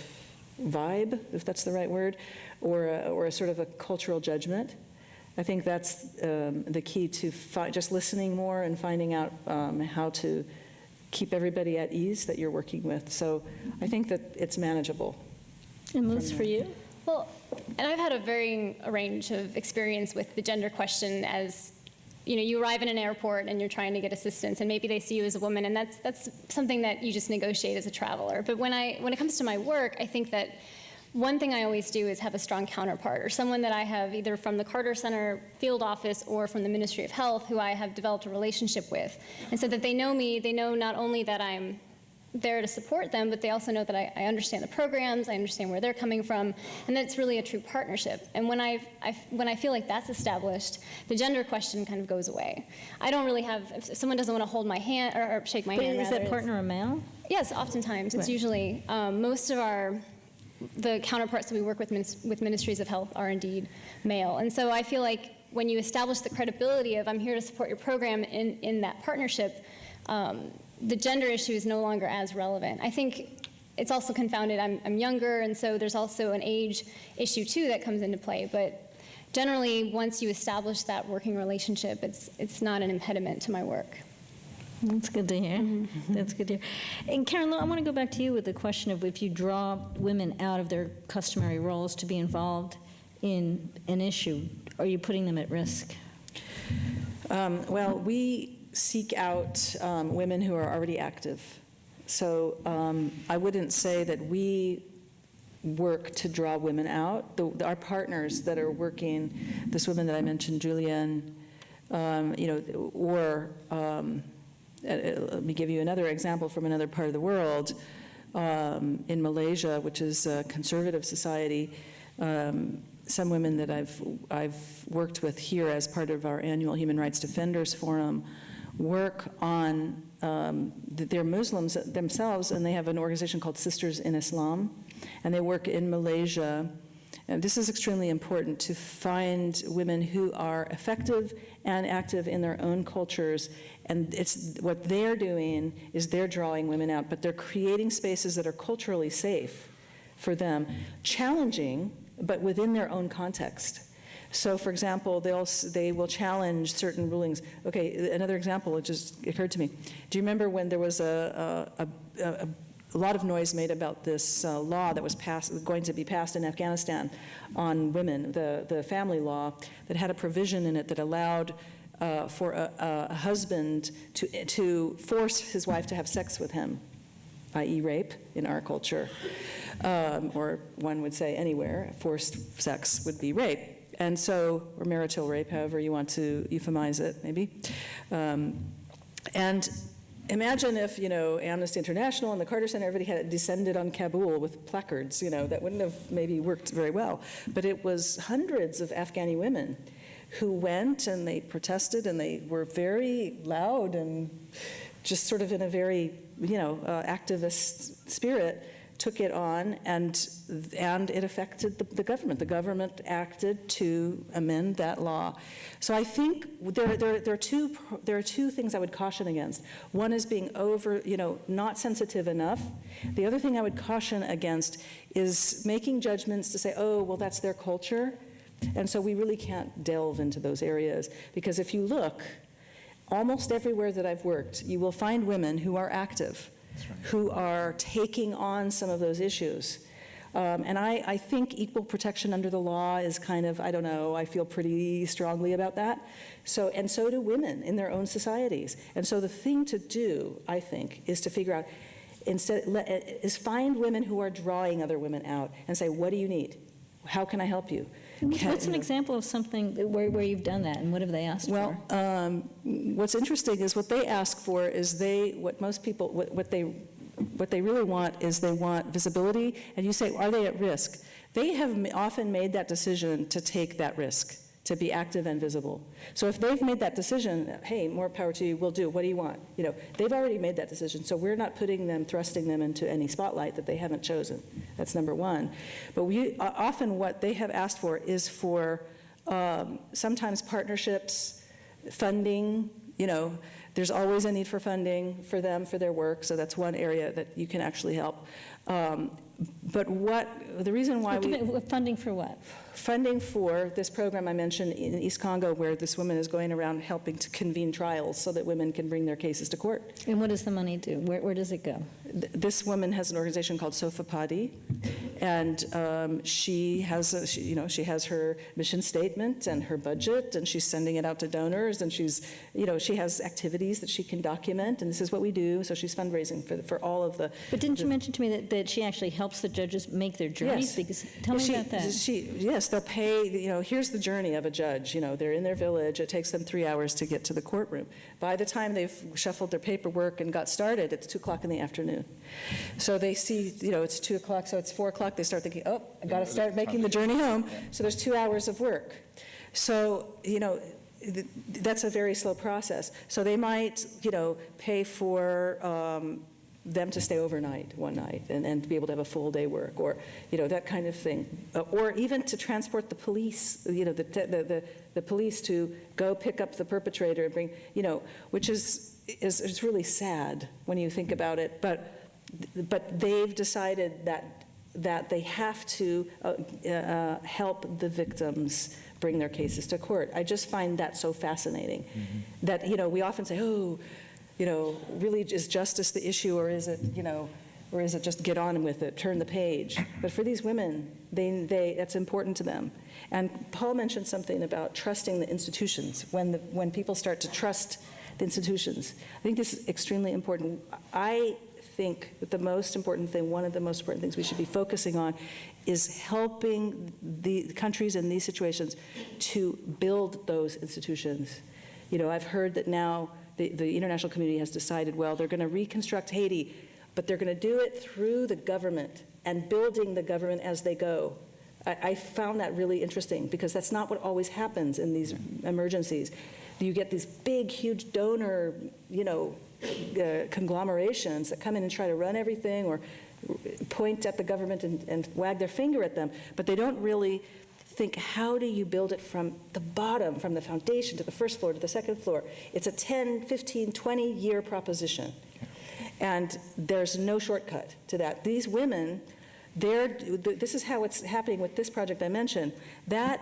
vibe, if that's the right word, or a sort of a cultural judgment. I think that's the key to just listening more and finding out how to keep everybody at ease that you're working with. So I think that it's manageable. And Liz, for you? Well, and I've had a varying range of experience with the gender question. As you arrive in an airport and you're trying to get assistance, and maybe they see you as a woman, and that's something that you just negotiate as a traveler. But when it comes to my work, I think that one thing I always do is have a strong counterpart, or someone that I have either from the Carter Center field office or from the Ministry of Health who I have developed a relationship with. And so that they know me, they know not only that I'm there to support them, but they also know that I understand the programs, I understand where they're coming from, and that it's really a true partnership. And when I feel like that's established, the gender question kind of goes away. I don't really have, if someone doesn't want to hold my hand, or shake my hand, Is rather, that partner a male? Yes, oftentimes. It's Right. usually, most of the counterparts that we work with ministries of health are indeed male. And so I feel like when you establish the credibility of I'm here to support your program in that partnership, the gender issue is no longer as relevant. I think it's also confounded. I'm younger, and so there's also an age issue too that comes into play. But generally, once you establish that working relationship, it's not an impediment to my work. That's good to hear. That's good to hear. And Karin, I want to go back to you with the question of if you draw women out of their customary roles to be involved in an issue, are you putting them at risk? Well, we seek out women who are already active. So I wouldn't say that we work to draw women out. Our partners that are working, this woman that I mentioned, Julianne, let me give you another example from another part of the world. In Malaysia, which is a conservative society, some women that I've worked with here as part of our annual Human Rights Defenders Forum work on, they're Muslims themselves, and they have an organization called Sisters in Islam, and they work in Malaysia. And this is extremely important, to find women who are effective and active in their own cultures. And it's what they're doing is they're drawing women out, but they're creating spaces that are culturally safe for them, challenging, but within their own context. So, for example, they will challenge certain rulings. Okay, another example, it just occurred to me. Do you remember when there was a lot of noise made about this law that was going to be passed in Afghanistan on women, the family law, that had a provision in it that allowed for a husband to force his wife to have sex with him, i.e. rape in our culture, or one would say anywhere, forced sex would be rape. And so, or marital rape, however you want to euphemize it, maybe. And imagine if, Amnesty International and the Carter Center, everybody had descended on Kabul with placards, that wouldn't have maybe worked very well. But it was hundreds of Afghani women who went and they protested, and they were very loud and just sort of in a very, activist spirit, took it on, and it affected the government. The government acted to amend that law. So I think there are two things I would caution against. One is being not sensitive enough. The other thing I would caution against is making judgments to say, oh, well, that's their culture. And so we really can't delve into those areas, because if you look, almost everywhere that I've worked, you will find women who are active, who are taking on some of those issues. And I think equal protection under the law is kind of, I don't know, I feel pretty strongly about that. So do women in their own societies. And so the thing to do, I think, is to figure out, is find women who are drawing other women out and say, what do you need? How can I help you? What's an example of something where you've done that, and what have they asked for? Well, what's interesting is what they ask for is what they really want is they want visibility, and you say, are they at risk? They have often made that decision to take that risk, to be active and visible. So if they've made that decision, hey, more power to you, we'll do, what do you want? They've already made that decision, so we're not thrusting them into any spotlight that they haven't chosen. That's number one. But often what they have asked for is for sometimes partnerships, funding, there's always a need for funding for them, for their work, so that's one area that you can actually help. But the reason why funding for what? Funding for this program I mentioned in East Congo, where this woman is going around helping to convene trials so that women can bring their cases to court. And what does the money do? Where does it go? This woman has an organization called Sofapadi, And she has her mission statement and her budget, and she's sending it out to donors, and she has activities that she can document, and this is what we do. So she's fundraising for all of the. But didn't you mention to me that she actually helps the judges make their journeys? Yes. Because tell me about that. Yes, they'll pay. Here's the journey of a judge. They're in their village. It takes them 3 hours to get to the courtroom. By the time they've shuffled their paperwork and got started, it's 2 o'clock in the afternoon. So they see, it's 2 o'clock, so it's 4 o'clock. They start thinking, oh, I got to start making the journey home. So there's 2 hours of work. So, that's a very slow process. So they might, pay for them to stay overnight one night and be able to have a full day work, or, that kind of thing. Or even to transport the police, the police to go pick up the perpetrator and bring, which is really sad when you think about it. But they've decided that they have to help the victims bring their cases to court. I just find that so fascinating. Mm-hmm. That, we often say, really, is justice the issue, or is it just get on with it, turn the page? But for these women, that's important to them. And Paul mentioned something about trusting the institutions. When people start to trust the institutions, I think this is extremely important. I think that one of the most important things we should be focusing on is helping the countries in these situations to build those institutions. I've heard that now the international community has decided, well, they're going to reconstruct Haiti, but they're going to do it through the government and building the government as they go. I found that really interesting, because that's not what always happens in these emergencies. You get these big, huge donor, conglomerations that come in and try to run everything or point at the government and wag their finger at them, but they don't really think, how do you build it from the bottom, from the foundation to the first floor to the second floor? It's a 10, 15, 20-year proposition. And there's no shortcut to that. These women, this is how it's happening with this project I mentioned. That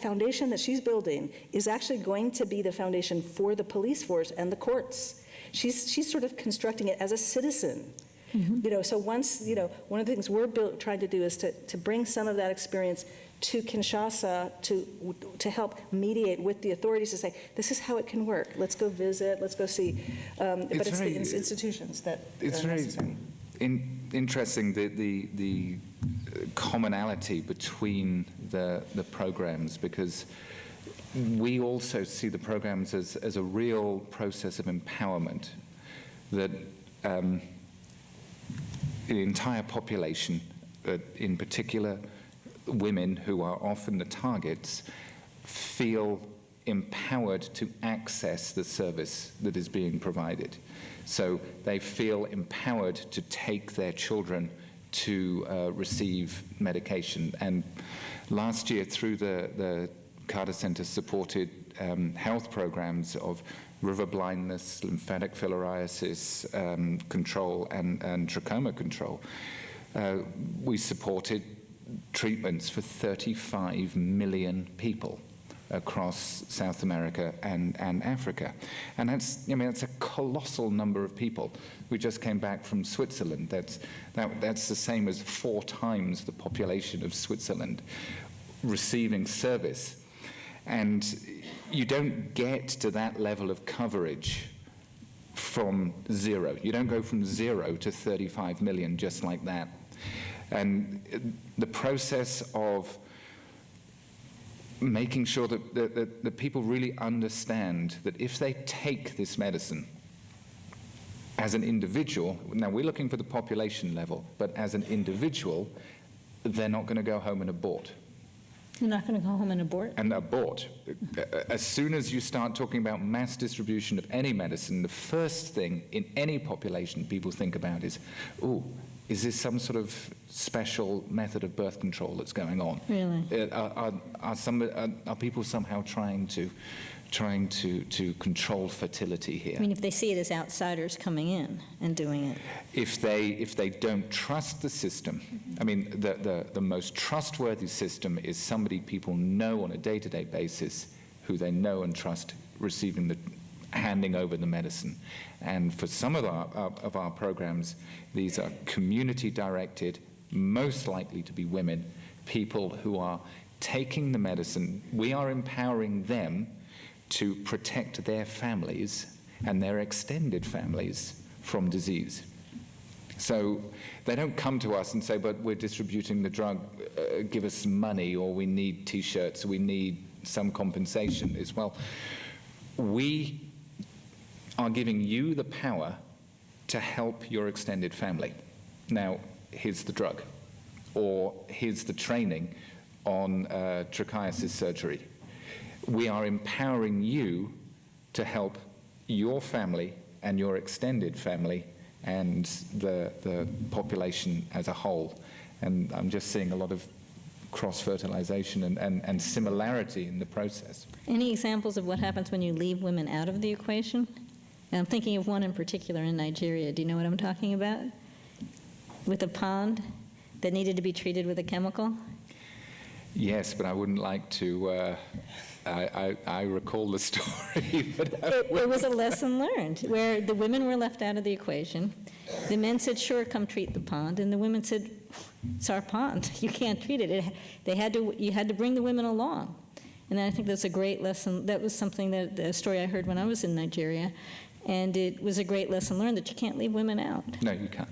foundation that she's building is actually going to be the foundation for the police force and the courts. She's sort of constructing it as a citizen. Mm-hmm. So once, one of the things we're trying to do is to bring some of that experience to Kinshasa to help mediate with the authorities, to say, this is how it can work. Let's go visit, let's go see. But it's the institutions that it's very interesting, the commonality between the programs, because we also see the programs as a real process of empowerment, that the entire population, in particular women who are often the targets, feel empowered to access the service that is being provided. So they feel empowered to take their children to receive medication. And last year, through the Carter Center supported health programs of river blindness, lymphatic filariasis control, and trachoma control, we supported treatments for 35 million people across South America and Africa. And that's a colossal number of people. We just came back from Switzerland. That's the same as 4 times the population of Switzerland receiving service. And you don't get to that level of coverage from zero. You don't go from 0 to 35 million just like that. And the process of making sure that people really understand that if they take this medicine as an individual, now we're looking for the population level, but as an individual, they're not going to go home and abort. You're not going to go home and abort? And abort. As soon as you start talking about mass distribution of any medicine, the first thing in any population people think about is, is this some sort of special method of birth control that's going on? Really? Are people somehow trying to control fertility here? I mean, if they see it as outsiders coming in and doing it. If they don't trust the system, I mean, the most trustworthy system is somebody people know on a day-to-day basis, who they know and trust handing over the medicine. And for some of our programs, these are community-directed, most likely to be women, people who are taking the medicine. We are empowering them to protect their families and their extended families from disease. So they don't come to us and say, but we're distributing the drug, give us some money, or we need T-shirts, we need some compensation. It's, well, we are giving you the power to help your extended family. Now, here's the drug, or here's the training on trichiasis surgery. We are empowering you to help your family and your extended family and the population as a whole. And I'm just seeing a lot of cross-fertilization and similarity in the process. Any examples of what happens when you leave women out of the equation? And I'm thinking of one in particular in Nigeria. Do you know what I'm talking about? With a pond that needed to be treated with a chemical? Yes, but I wouldn't like to, I recall the story. But it was a lesson learned, where the women were left out of the equation. The men said, sure, come treat the pond. And the women said, it's our pond. You can't treat it. You had to bring the women along. And I think that's a great lesson. That was something that, a story I heard when I was in Nigeria. And it was a great lesson learned that you can't leave women out. No, you can't.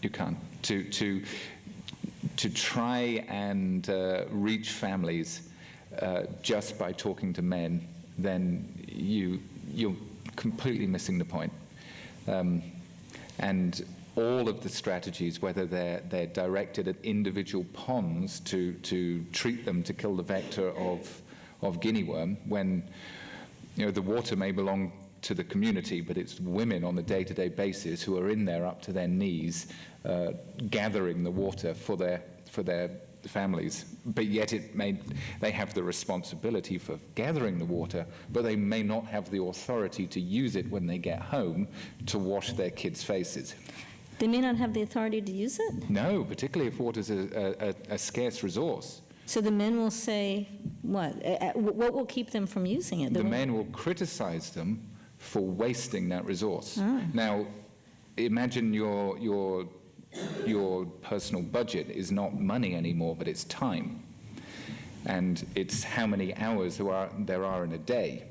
You can't. To try and reach families just by talking to men, then you're completely missing the point. And all of the strategies, whether they're directed at individual ponds to treat them, to kill the vector of guinea worm, when the water may belong to the community, but it's women on a day-to-day basis who are in there up to their knees, gathering the water for their families. But yet they have the responsibility for gathering the water, but they may not have the authority to use it when they get home to wash their kids' faces. They may not have the authority to use it? No, particularly if water's a scarce resource. So the men will say, what? What will keep them from using it? The men will criticize them for wasting that resource. Now, imagine your personal budget is not money anymore, but it's time. And it's how many hours there are in a day.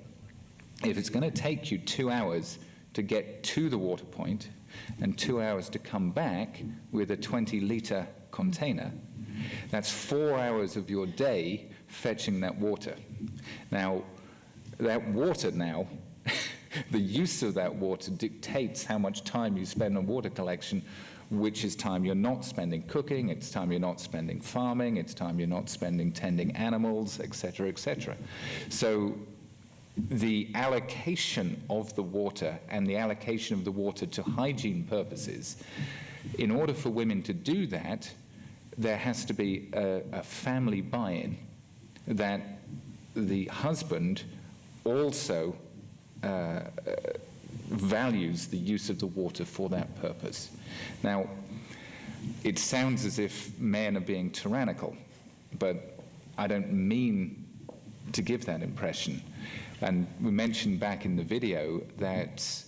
If it's going to take you 2 hours to get to the water point and 2 hours to come back with a 20-liter container, that's 4 hours of your day fetching that water. Now, that water now, the use of that water dictates how much time you spend on water collection, which is time you're not spending cooking, it's time you're not spending farming, it's time you're not spending tending animals, etc., etc. So the allocation of the water and the allocation of the water to hygiene purposes, in order for women to do that, there has to be a family buy-in, that the husband also values the use of the water for that purpose. Now, it sounds as if men are being tyrannical, but I don't mean to give that impression. And we mentioned back in the video that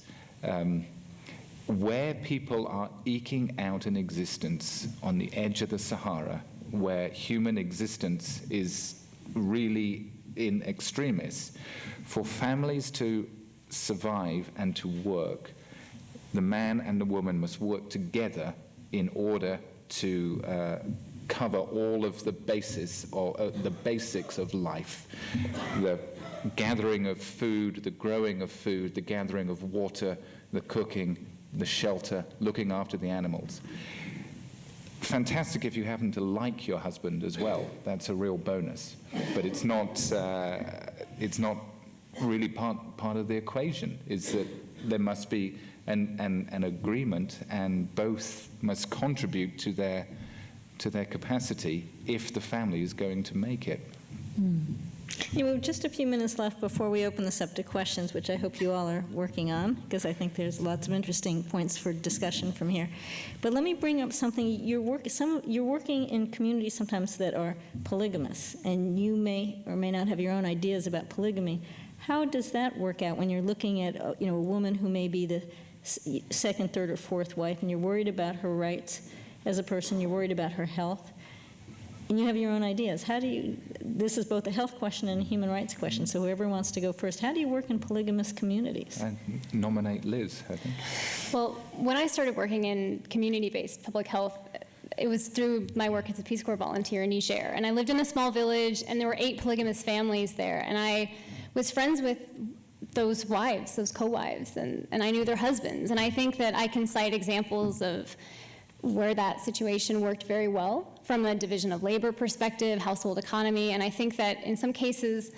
where people are eking out an existence on the edge of the Sahara, where human existence is really in extremis, for families to survive and to work, the man and the woman must work together in order to cover all of the basis or the basics of life. The gathering of food, the growing of food, the gathering of water, the cooking, the shelter, looking after the animals. Fantastic if you happen to like your husband as well. That's a real bonus. But it's not really part of the equation. Is that there must be an agreement, and both must contribute to their capacity if the family is going to make it. We have just a few minutes left before we open this up to questions, which I hope you all are working on, because I think there's lots of interesting points for discussion from here. But let me bring up something. You're working in communities sometimes that are polygamous, and you may or may not have your own ideas about polygamy. How does that work out when you're looking at a woman who may be the second, third, or fourth wife, and you're worried about her rights? as a person, you're worried about her health, and you have your own ideas. How do you, this is both a health question and a human rights question, so whoever wants to go first, how do you work in polygamous communities? And nominate Liz, I think. Well, when I started working in community-based public health, it was through my work as a Peace Corps volunteer in Niger. And I lived in a small village, and there were 8 polygamous families there. And I was friends with those wives, those co-wives, and I knew their husbands. And I think that I can cite examples of where that situation worked very well from a division of labor perspective, household economy. And I think that in some cases,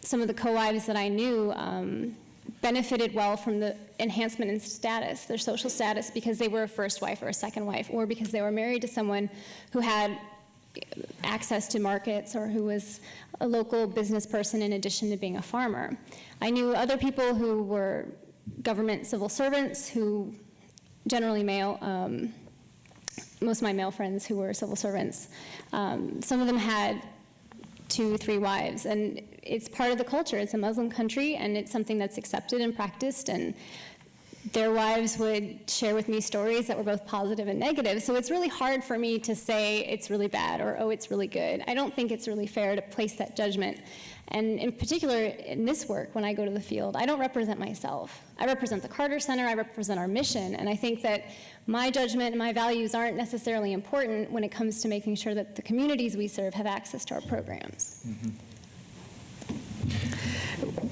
some of the co-wives that I knew benefited well from the enhancement in status, their social status, because they were a first wife or a second wife, or because they were married to someone who had access to markets or who was a local business person in addition to being a farmer. I knew other people who were government civil servants, who generally male, most of my male friends who were civil servants, some of them had 2, 3 wives, and it's part of the culture. It's a Muslim country, and it's something that's accepted and practiced, and their wives would share with me stories that were both positive and negative. So it's really hard for me to say it's really bad or, oh, it's really good. I don't think it's really fair to place that judgment. And in particular, in this work, when I go to the field, I don't represent myself. I represent the Carter Center, I represent our mission, and I think that my judgment and my values aren't necessarily important when it comes to making sure that the communities we serve have access to our programs.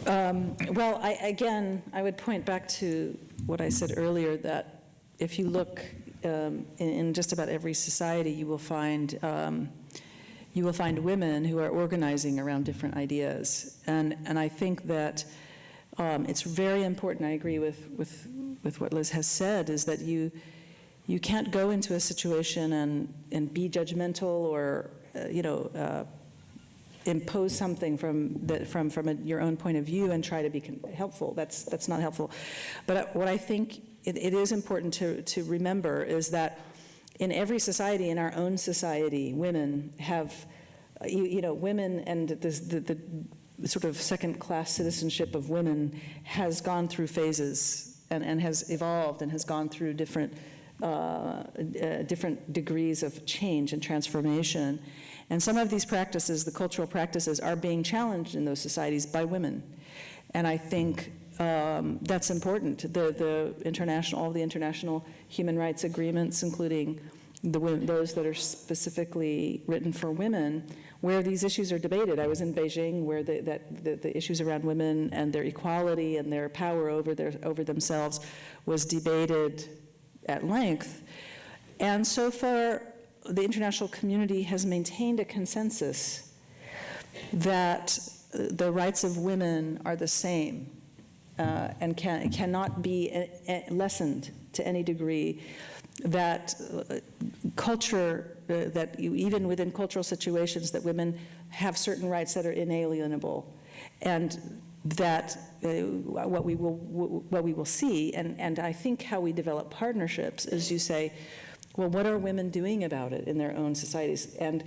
Well, I would point back to what I said earlier, that if you look in just about every society, you will find women who are organizing around different ideas. And I think that it's very important, I agree with what Liz has said, is that you can't go into a situation and be judgmental or, impose something from your own point of view and try to be helpful. That's not helpful. But what I think it is important to remember is that in every society, in our own society, women have, women and the sort of second-class citizenship of women has gone through phases and has evolved and has gone through different degrees of change and transformation. And some of these practices, the cultural practices, are being challenged in those societies by women. And I think that's important. All the international human rights agreements, including those that are specifically written for women, where these issues are debated. I was in Beijing, where the issues around women and their equality and their power over themselves was debated at length. And so far, the international community has maintained a consensus that the rights of women are the same and cannot be lessened to any degree, that culture, that even within cultural situations, that women have certain rights that are inalienable, and that what we will see, and I think how we develop partnerships is you say, well, what are women doing about it in their own societies? And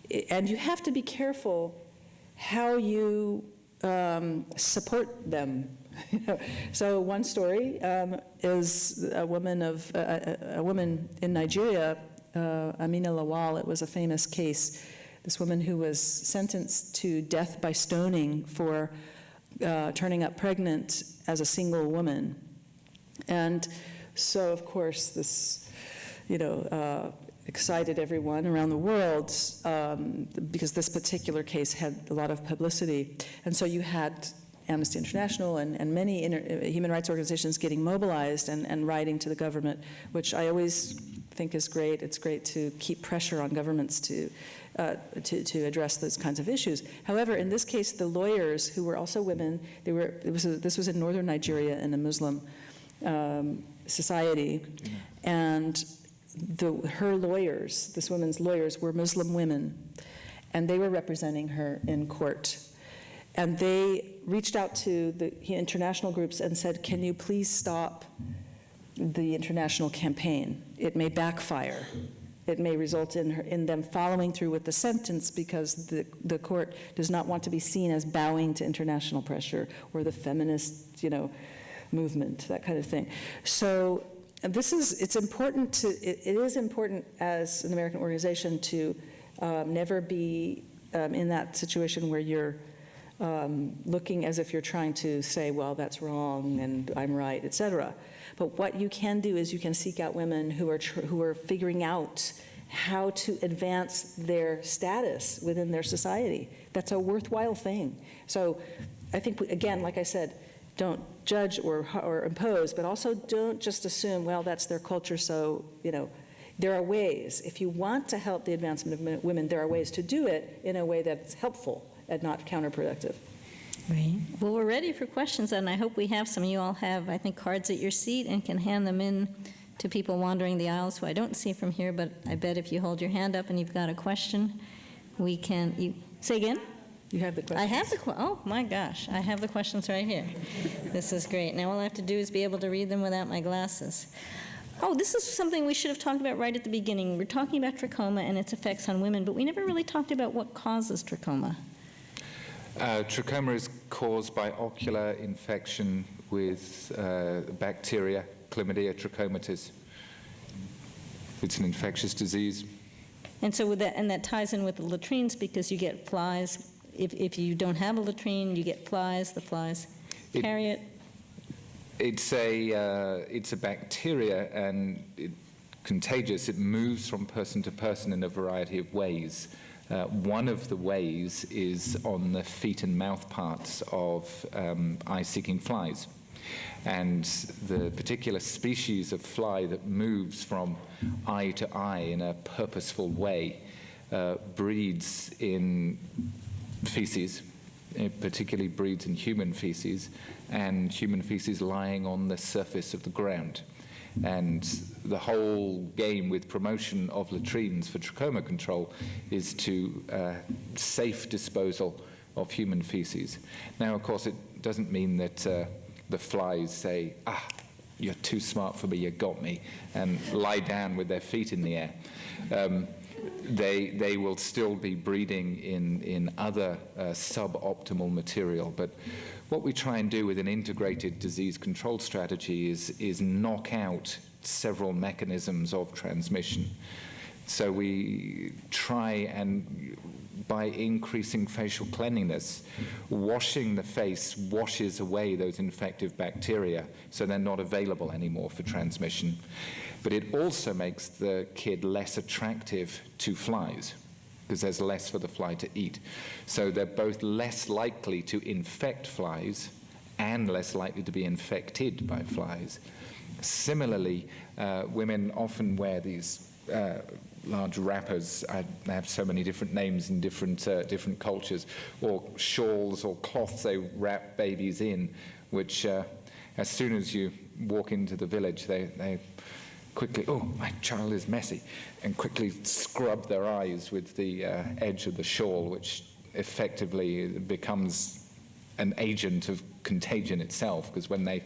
you have to be careful how you support them. So one story is a woman in Nigeria, Amina Lawal. It was a famous case. This woman who was sentenced to death by stoning for turning up pregnant as a single woman. And so, of course, this excited everyone around the world because this particular case had a lot of publicity. And so you had Amnesty International and many human rights organizations getting mobilized and writing to the government, which I always think is great. It's great to keep pressure on governments to address those kinds of issues. However, in this case, the lawyers, who were also women, this was in northern Nigeria in a Muslim society, and her lawyers, this woman's lawyers, were Muslim women, and they were representing her in court. And they reached out to the international groups and said, can you please stop the international campaign? It may backfire. It may result in them following through with the sentence because the court does not want to be seen as bowing to international pressure or the feminist, movement, that kind of thing. So and it's important to, it is important as an American organization to never be in that situation where you're looking as if you're trying to say, well, that's wrong and I'm right, et cetera. But what you can do is you can seek out women who are figuring out how to advance their status within their society. That's a worthwhile thing. So I think, again, like I said, don't judge or impose, but also don't just assume, well, that's their culture, so, there are ways. If you want to help the advancement of women, there are ways to do it in a way that's helpful and not counterproductive. Right. Well, we're ready for questions, and I hope we have some. You all have, I think, cards at your seat and can hand them in to people wandering the aisles who I don't see from here, but I bet if you hold your hand up and you've got a question, we can, say again? You have the questions. I have oh my gosh, I have the questions right here. This is great. Now all I have to do is be able to read them without my glasses. Oh, this is something we should have talked about right at the beginning. We're talking about trachoma and its effects on women, but we never really talked about what causes trachoma. Trachoma is caused by ocular infection with bacteria, Chlamydia trachomatis. It's an infectious disease. And so that ties in with the latrines because you get flies. If you don't have a latrine, you get flies. The flies carry it. It's a bacteria, and it's contagious. It moves from person to person in a variety of ways. One of the ways is on the feet and mouth parts of eye-seeking flies. And the particular species of fly that moves from eye to eye in a purposeful way breeds in feces. It particularly breeds in human feces, and human feces lying on the surface of the ground. And the whole game with promotion of latrines for trachoma control is to safe disposal of human feces. Now, of course, it doesn't mean that the flies say, you're too smart for me, you got me, and lie down with their feet in the air. They will still be breeding in other suboptimal material, but what we try and do with an integrated disease control strategy is knock out several mechanisms of transmission. So we try and, by increasing facial cleanliness, washing the face washes away those infective bacteria, so they're not available anymore for transmission. But it also makes the kid less attractive to flies, because there's less for the fly to eat. So they're both less likely to infect flies and less likely to be infected by flies. Similarly, women often wear these large wrappers. They have so many different names in different cultures, or shawls or cloths they wrap babies in, which as soon as you walk into the village, they quickly, oh, my child is messy, and quickly scrub their eyes with the edge of the shawl, which effectively becomes an agent of contagion itself, because when they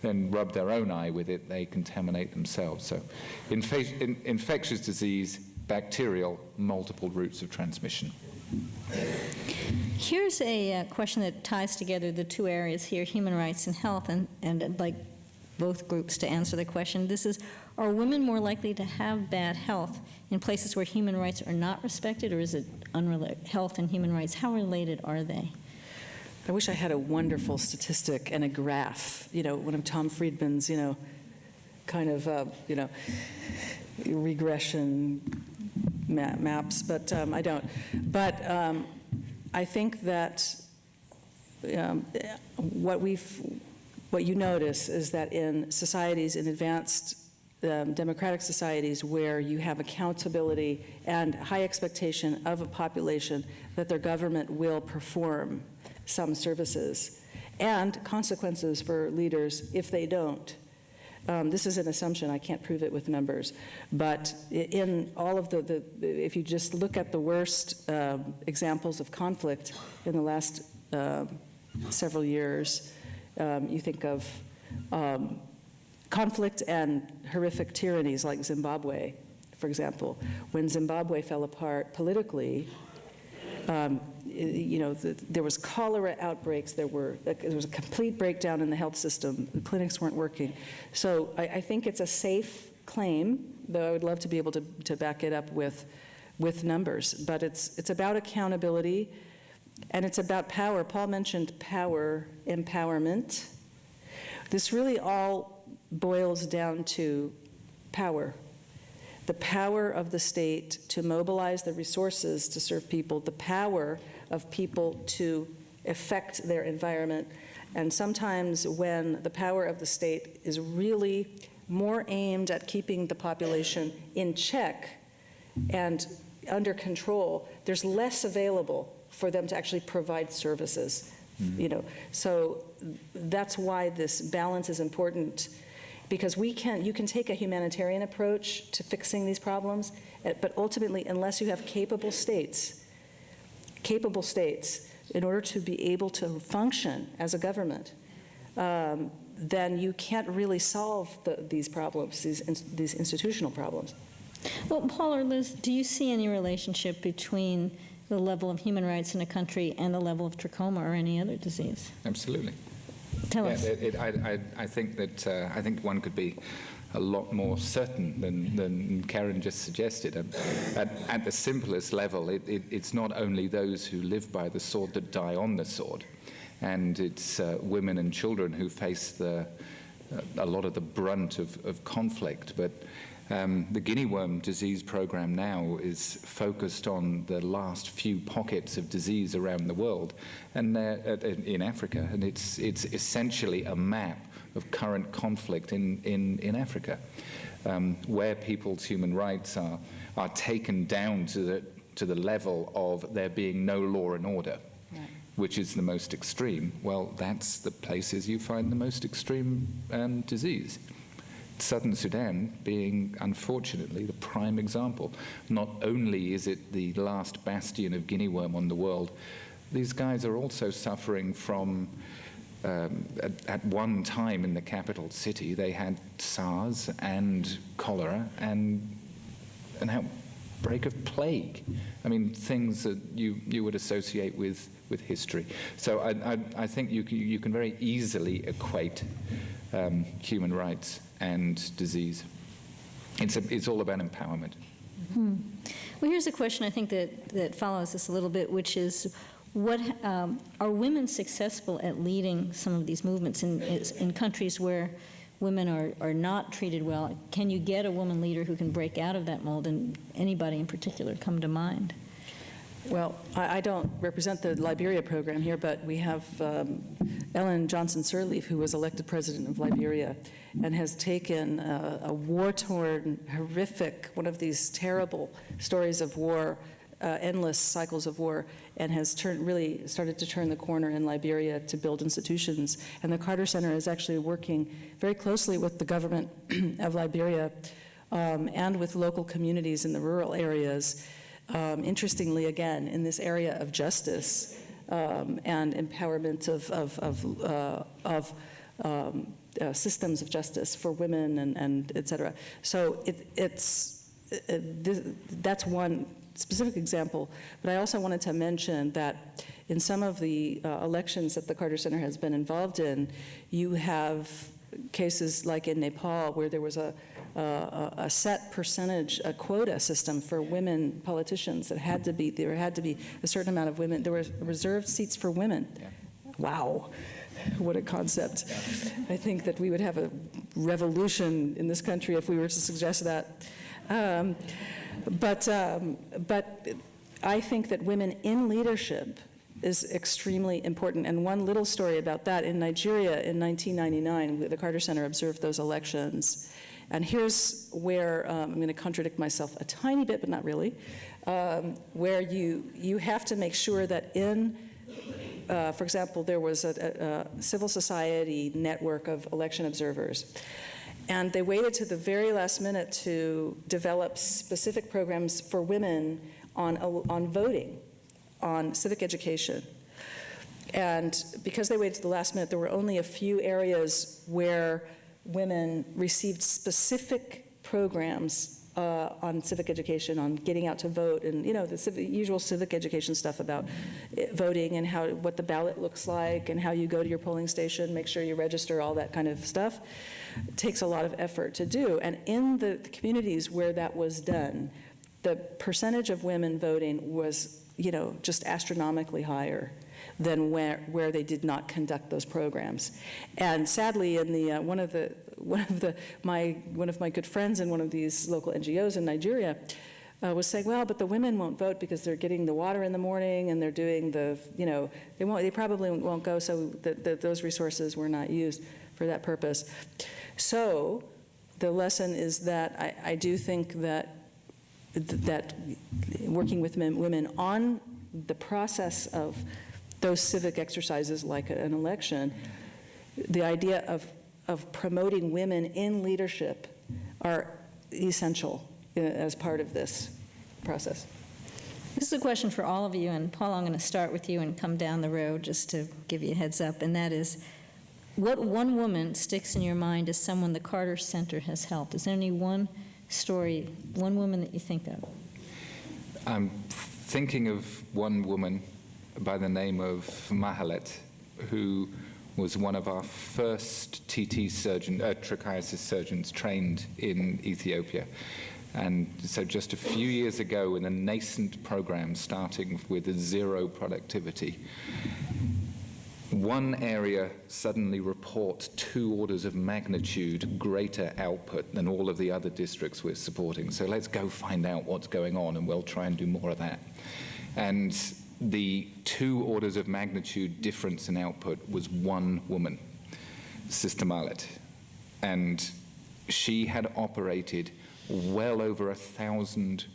then rub their own eye with it, they contaminate themselves. So infectious disease, bacterial, multiple routes of transmission. Here's a question that ties together the two areas here, human rights and health, and I'd like both groups to answer the question. This is, are women more likely to have bad health in places where human rights are not respected, or is it unrelated? Health and human rights, how related are they? I wish I had a wonderful statistic and a graph, one of Tom Friedman's, kind of, regression maps, but I don't. But I think that what you notice is that in societies, in advanced democratic societies where you have accountability and high expectation of a population that their government will perform some services, and consequences for leaders if they don't. This is an assumption, I can't prove it with numbers, but in all of if you just look at the worst examples of conflict in the last several years, you think of conflict and horrific tyrannies like Zimbabwe, for example. When Zimbabwe fell apart politically, there was cholera outbreaks, there was a complete breakdown in the health system, the clinics weren't working. So I think it's a safe claim, though I would love to be able to back it up with numbers. But it's about accountability, and it's about power. Paul mentioned power, empowerment. This really all boils down to power. The power of the state to mobilize the resources to serve people, the power of people to affect their environment. And sometimes when the power of the state is really more aimed at keeping the population in check and under control, there's less available for them to actually provide services. So that's why this balance is important, because you can take a humanitarian approach to fixing these problems, but ultimately, unless you have capable states, in order to be able to function as a government, then you can't really solve these problems, these institutional problems. Well, Paul or Liz, do you see any relationship between the level of human rights in a country and the level of trachoma or any other disease? Absolutely. Tell us. I think that I think one could be a lot more certain than Karin just suggested. At the simplest level, it's not only those who live by the sword that die on the sword, and it's women and children who face a lot of the brunt of conflict. But the guinea worm disease program now is focused on the last few pockets of disease around the world, and in Africa, and it's essentially a map of current conflict in Africa, where people's human rights are taken down to the level of there being no law and order, right, which is the most extreme. Well, that's the places you find the most extreme disease. Southern Sudan being, unfortunately, the prime example. Not only is it the last bastion of guinea worm on the world, these guys are also suffering from, at one time in the capital city, they had SARS and cholera and an outbreak of plague. I mean, things that you would associate with history. So I think you can very easily equate human rights and disease. It's all about empowerment. Well, here's a question I think that follows this a little bit, which is, are women successful at leading some of these movements in countries where women are not treated well? Can you get a woman leader who can break out of that mold, and anybody in particular come to mind? Well, I don't represent the Liberia program here, but we have Ellen Johnson Sirleaf, who was elected president of Liberia and has taken a war-torn, horrific, one of these terrible stories of war, endless cycles of war, and has really started to turn the corner in Liberia to build institutions. And the Carter Center is actually working very closely with the government of Liberia and with local communities in the rural areas. Interestingly, again, in this area of justice and empowerment of systems of justice for women and et cetera. So that's one specific example. But I also wanted to mention that in some of the elections that the Carter Center has been involved in, you have cases like in Nepal where there was a set percentage, a quota system for women politicians that had to be, there had to be a certain amount of women, there were reserved seats for women. Yeah. Wow, what a concept. Yeah. I think that we would have a revolution in this country if we were to suggest that. But I think that women in leadership is extremely important. And one little story about that, in Nigeria in 1999, the Carter Center observed those elections. And here's where, I'm going to contradict myself a tiny bit, but not really, where you have to make sure that for example, there was a civil society network of election observers. And they waited to the very last minute to develop specific programs for women on voting, on civic education. And because they waited to the last minute, there were only a few areas where women received specific programs on civic education, on getting out to vote, and the usual civic education stuff about voting and what the ballot looks like and how you go to your polling station, make sure you register, all that kind of stuff. It takes a lot of effort to do. And in the communities where that was done, the percentage of women voting was, just astronomically higher than where they did not conduct those programs. And sadly, in the one of my good friends in one of these local NGOs in Nigeria was saying, well, but the women won't vote because they're getting the water in the morning and they're doing they probably won't go, so those resources were not used for that purpose. So the lesson is that I do think that working with women on the process of those civic exercises like an election, the idea of promoting women in leadership are essential as part of this process. This is a question for all of you, and Paul, I'm going to start with you and come down the road just to give you a heads up, and that is, what one woman sticks in your mind as someone the Carter Center has helped? Is there any one story, one woman that you think of? I'm thinking of one woman by the name of Mahalet, who was one of our first trichiasis surgeons trained in Ethiopia. And so just a few years ago, in a nascent program starting with zero productivity, one area suddenly reports 2 orders of magnitude greater output than all of the other districts we're supporting. So let's go find out what's going on, and we'll try and do more of that. And the 2 orders of magnitude difference in output was one woman, Sister Mahalet. And she had operated well over 1,000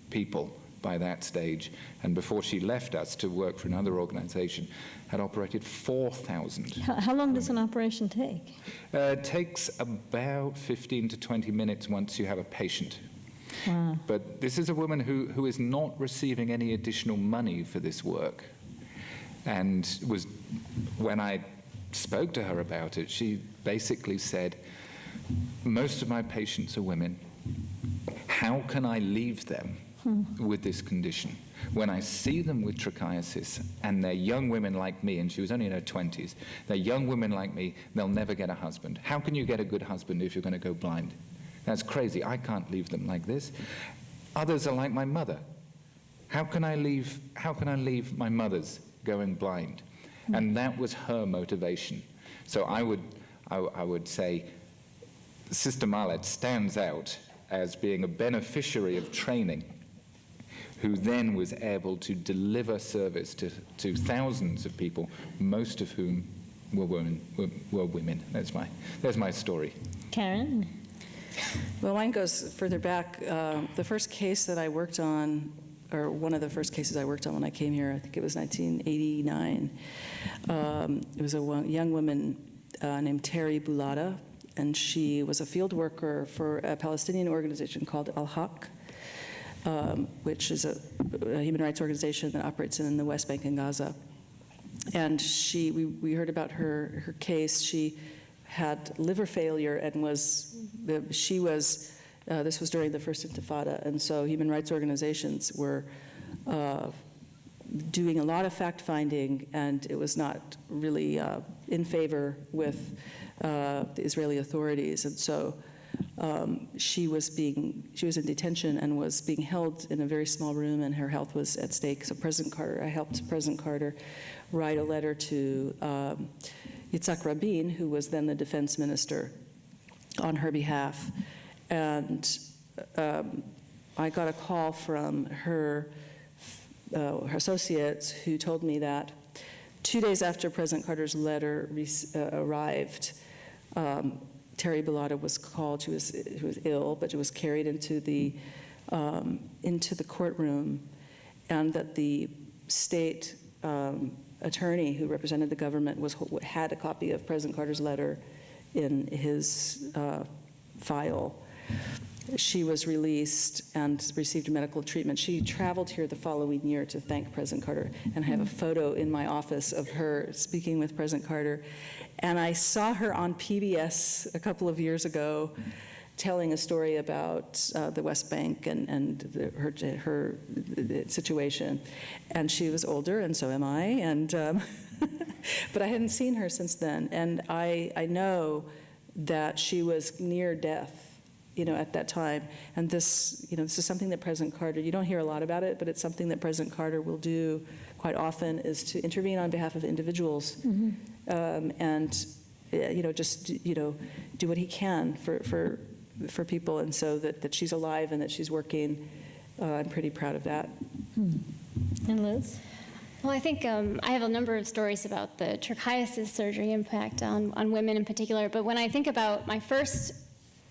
people by that stage, and before she left us to work for another organization, had operated 4,000. How long does an operation take? It takes about 15 to 20 minutes once you have a patient. Wow. But this is a woman who is not receiving any additional money for this work. And when I spoke to her about it, she basically said, most of my patients are women. How can I leave them with this condition? When I see them with trichiasis, and they're young women like me, and she was only in her 20s, they're young women like me, they'll never get a husband. How can you get a good husband if you're going to go blind? That's crazy. I can't leave them like this. Others are like my mother. How can I leave my mother's going blind? And that was her motivation. So I would say Sister Mahalet stands out as being a beneficiary of training, who then was able to deliver service to thousands of people, most of whom were women. There's my story. Karin? Well, mine goes further back. The first case that I worked on, or one of the first cases I worked on when I came here, I think it was 1989. It was a young woman named Terry Bulata, and she was a field worker for a Palestinian organization called Al-Haq, which is a human rights organization that operates in the West Bank and Gaza. And we heard about her case. She had liver failure and this was during the first Intifada, and so human rights organizations were doing a lot of fact-finding, and it was not really in favor with the Israeli authorities, and so she was in detention and was being held in a very small room, and her health was at stake. So I helped President Carter write a letter to Yitzhak Rabin, who was then the defense minister, on her behalf. And I got a call from her associates, who told me that 2 days after President Carter's letter arrived, Terry Bulata was called. She was ill, but she was carried into the courtroom, and that the state attorney who represented the government had a copy of President Carter's letter in his file. She was released and received medical treatment. She traveled here the following year to thank President Carter, and I have a photo in my office of her speaking with President Carter. And I saw her on PBS a couple of years ago, telling a story about the West Bank and her situation. And she was older, and so am I, and but I hadn't seen her since then. And I know that she was near death, at that time. And this is something that President Carter, you don't hear a lot about it, but it's something that President Carter will do quite often, is to intervene on behalf of individuals, and just do what he can for people, and so that she's alive and that she's working. I'm pretty proud of that. And Liz? Well, I think I have a number of stories about the trichiasis surgery impact on women in particular, but when I think about my first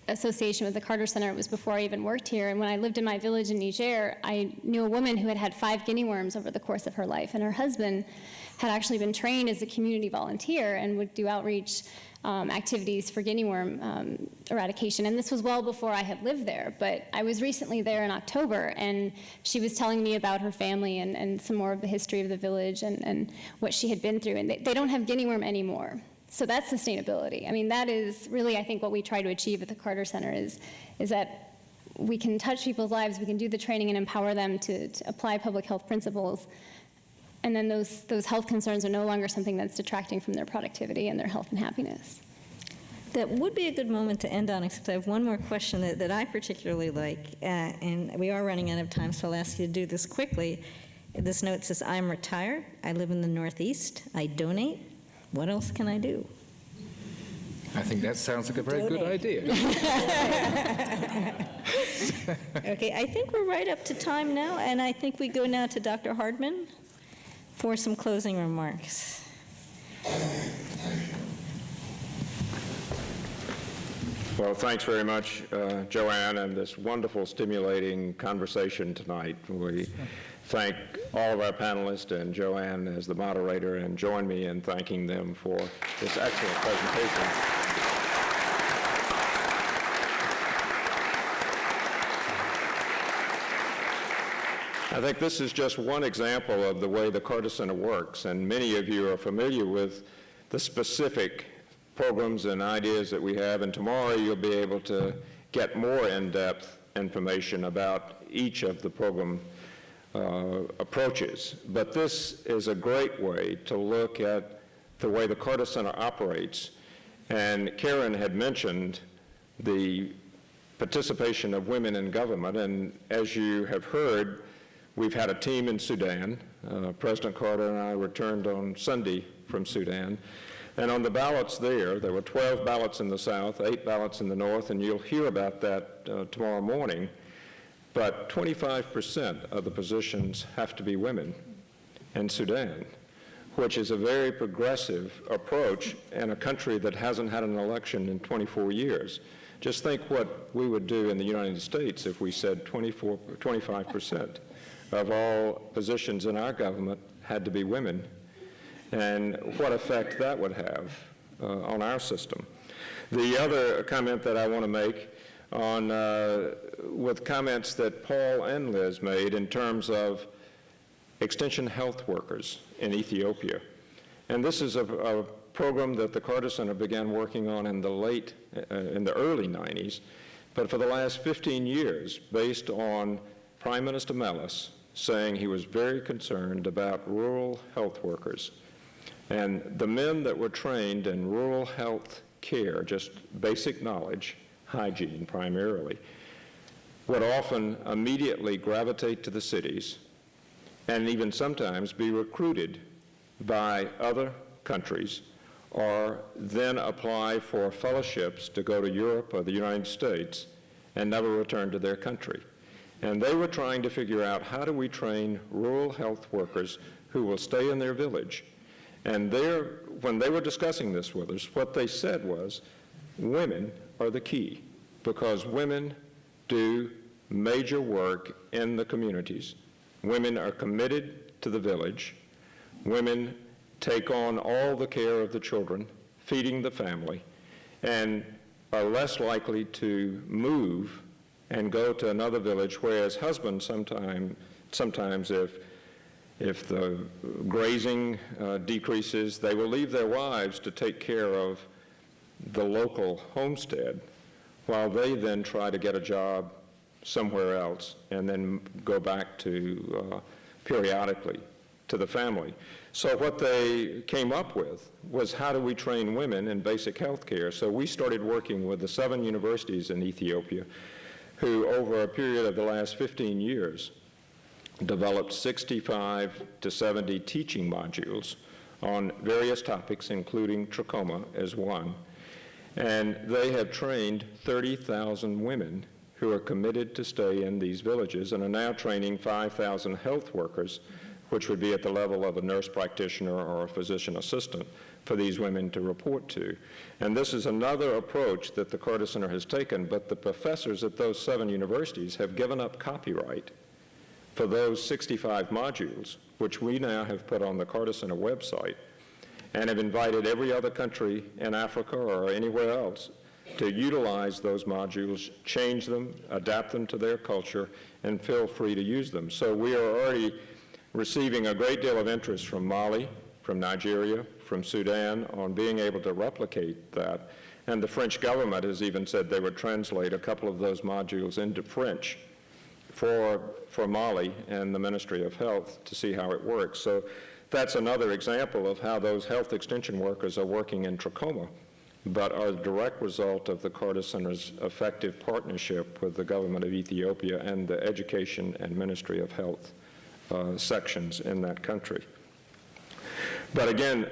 association with the Carter Center, it was before I even worked here, and when I lived in my village in Niger, I knew a woman who had had 5 guinea worms over the course of her life, and her husband had actually been trained as a community volunteer and would do outreach activities for guinea worm eradication. And this was well before I had lived there, but I was recently there in October, and she was telling me about her family and some more of the history of the village and what she had been through. And they don't have guinea worm anymore. So that's sustainability. I mean, that is really, I think, what we try to achieve at the Carter Center is that we can touch people's lives, we can do the training and empower them to apply public health principles. And then those health concerns are no longer something that's detracting from their productivity and their health and happiness. That would be a good moment to end on, except I have one more question that I particularly like, and we are running out of time, so I'll ask you to do this quickly. This note says, I'm retired, I live in the Northeast, I donate. What else can I do? I think that sounds like a very good idea. Okay, I think we're right up to time now, and I think we go now to Dr. Hardman for some closing remarks. Well, thanks very much, Joanne, and this wonderful, stimulating conversation tonight. We thank all of our panelists and Joanne as the moderator, and join me in thanking them for this excellent presentation. I think this is just one example of the way the Carter Center works, and many of you are familiar with the specific programs and ideas that we have, and tomorrow you'll be able to get more in-depth information about each of the program approaches. But this is a great way to look at the way the Carter Center operates, and Karin had mentioned the participation of women in government, and as you have heard, we've had a team in Sudan. President Carter and I returned on Sunday from Sudan. And on the ballots there were 12 ballots in the South, 8 ballots in the North, and you'll hear about that tomorrow morning. But 25% of the positions have to be women in Sudan, which is a very progressive approach in a country that hasn't had an election in 24 years. Just think what we would do in the United States if we said 25% of all positions in our government had to be women, and what effect that would have on our system. The other comment that I want to make on, with comments that Paul and Liz made in terms of extension health workers in Ethiopia. And this is a program that the Carter Center began working on in the early 90s, but for the last 15 years, based on Prime Minister Melis saying he was very concerned about rural health workers. And the men that were trained in rural health care, just basic knowledge, hygiene primarily, would often immediately gravitate to the cities and even sometimes be recruited by other countries, or then apply for fellowships to go to Europe or the United States and never return to their country. And they were trying to figure out, how do we train rural health workers who will stay in their village? And when they were discussing this with us, what they said was, women are the key, because women do major work in the communities. Women are committed to the village. Women take on all the care of the children, feeding the family, and are less likely to move and go to another village, whereas husbands sometimes if the grazing decreases, they will leave their wives to take care of the local homestead, while they then try to get a job somewhere else and then go back to periodically to the family. So what they came up with was, how do we train women in basic health care? So we started working with the 7 universities in Ethiopia, who over a period of the last 15 years developed 65 to 70 teaching modules on various topics, including trachoma as one. And they have trained 30,000 women who are committed to stay in these villages, and are now training 5,000 health workers, which would be at the level of a nurse practitioner or a physician assistant, for these women to report to. And this is another approach that the Carter Center has taken, but the professors at those 7 universities have given up copyright for those 65 modules, which we now have put on the Carter Center website, and have invited every other country in Africa or anywhere else to utilize those modules, change them, adapt them to their culture, and feel free to use them. So we are already receiving a great deal of interest from Mali, from Nigeria, from Sudan, on being able to replicate that. And the French government has even said they would translate a couple of those modules into French for Mali and the Ministry of Health to see how it works. So that's another example of how those health extension workers are working in trachoma, but are a direct result of the Carter Center's effective partnership with the government of Ethiopia and the Education and Ministry of Health sections in that country. But again,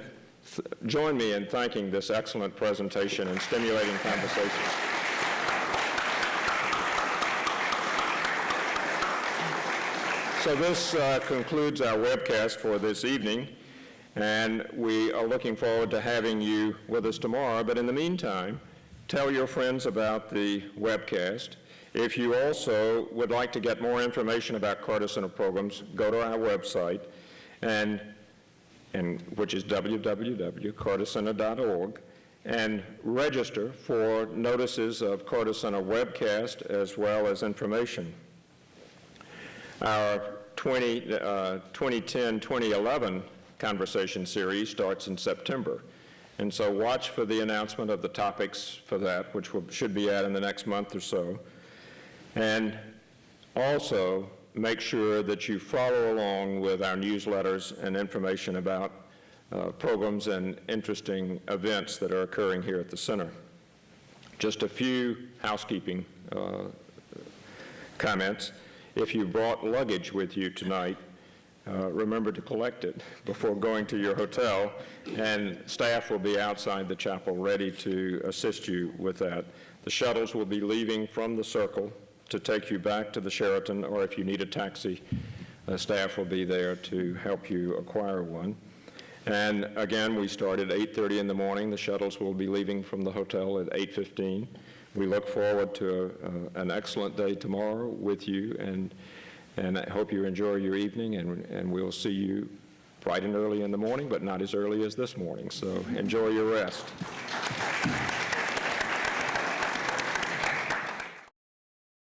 join me in thanking this excellent presentation and stimulating conversation. So this concludes our webcast for this evening, and we are looking forward to having you with us tomorrow. But in the meantime, tell your friends about the webcast. If you also would like to get more information about Carter Center programs, go to our website, which is www.cartercenter.org, and register for notices of Carter Center webcast as well as information. Our 2010-2011 conversation series starts in September. And so watch for the announcement of the topics for that, which should be out in the next month or so. And also make sure that you follow along with our newsletters and information about programs and interesting events that are occurring here at the center. Just a few housekeeping comments. If you brought luggage with you tonight, remember to collect it before going to your hotel, and staff will be outside the chapel ready to assist you with that. The shuttles will be leaving from the Circle to take you back to the Sheraton, or if you need a taxi, staff will be there to help you acquire one. And again, we start at 8:30 in the morning. The shuttles will be leaving from the hotel at 8:15. We look forward to an excellent day tomorrow with you, and I hope you enjoy your evening, and we'll see you bright and early in the morning, but not as early as this morning. So enjoy your rest.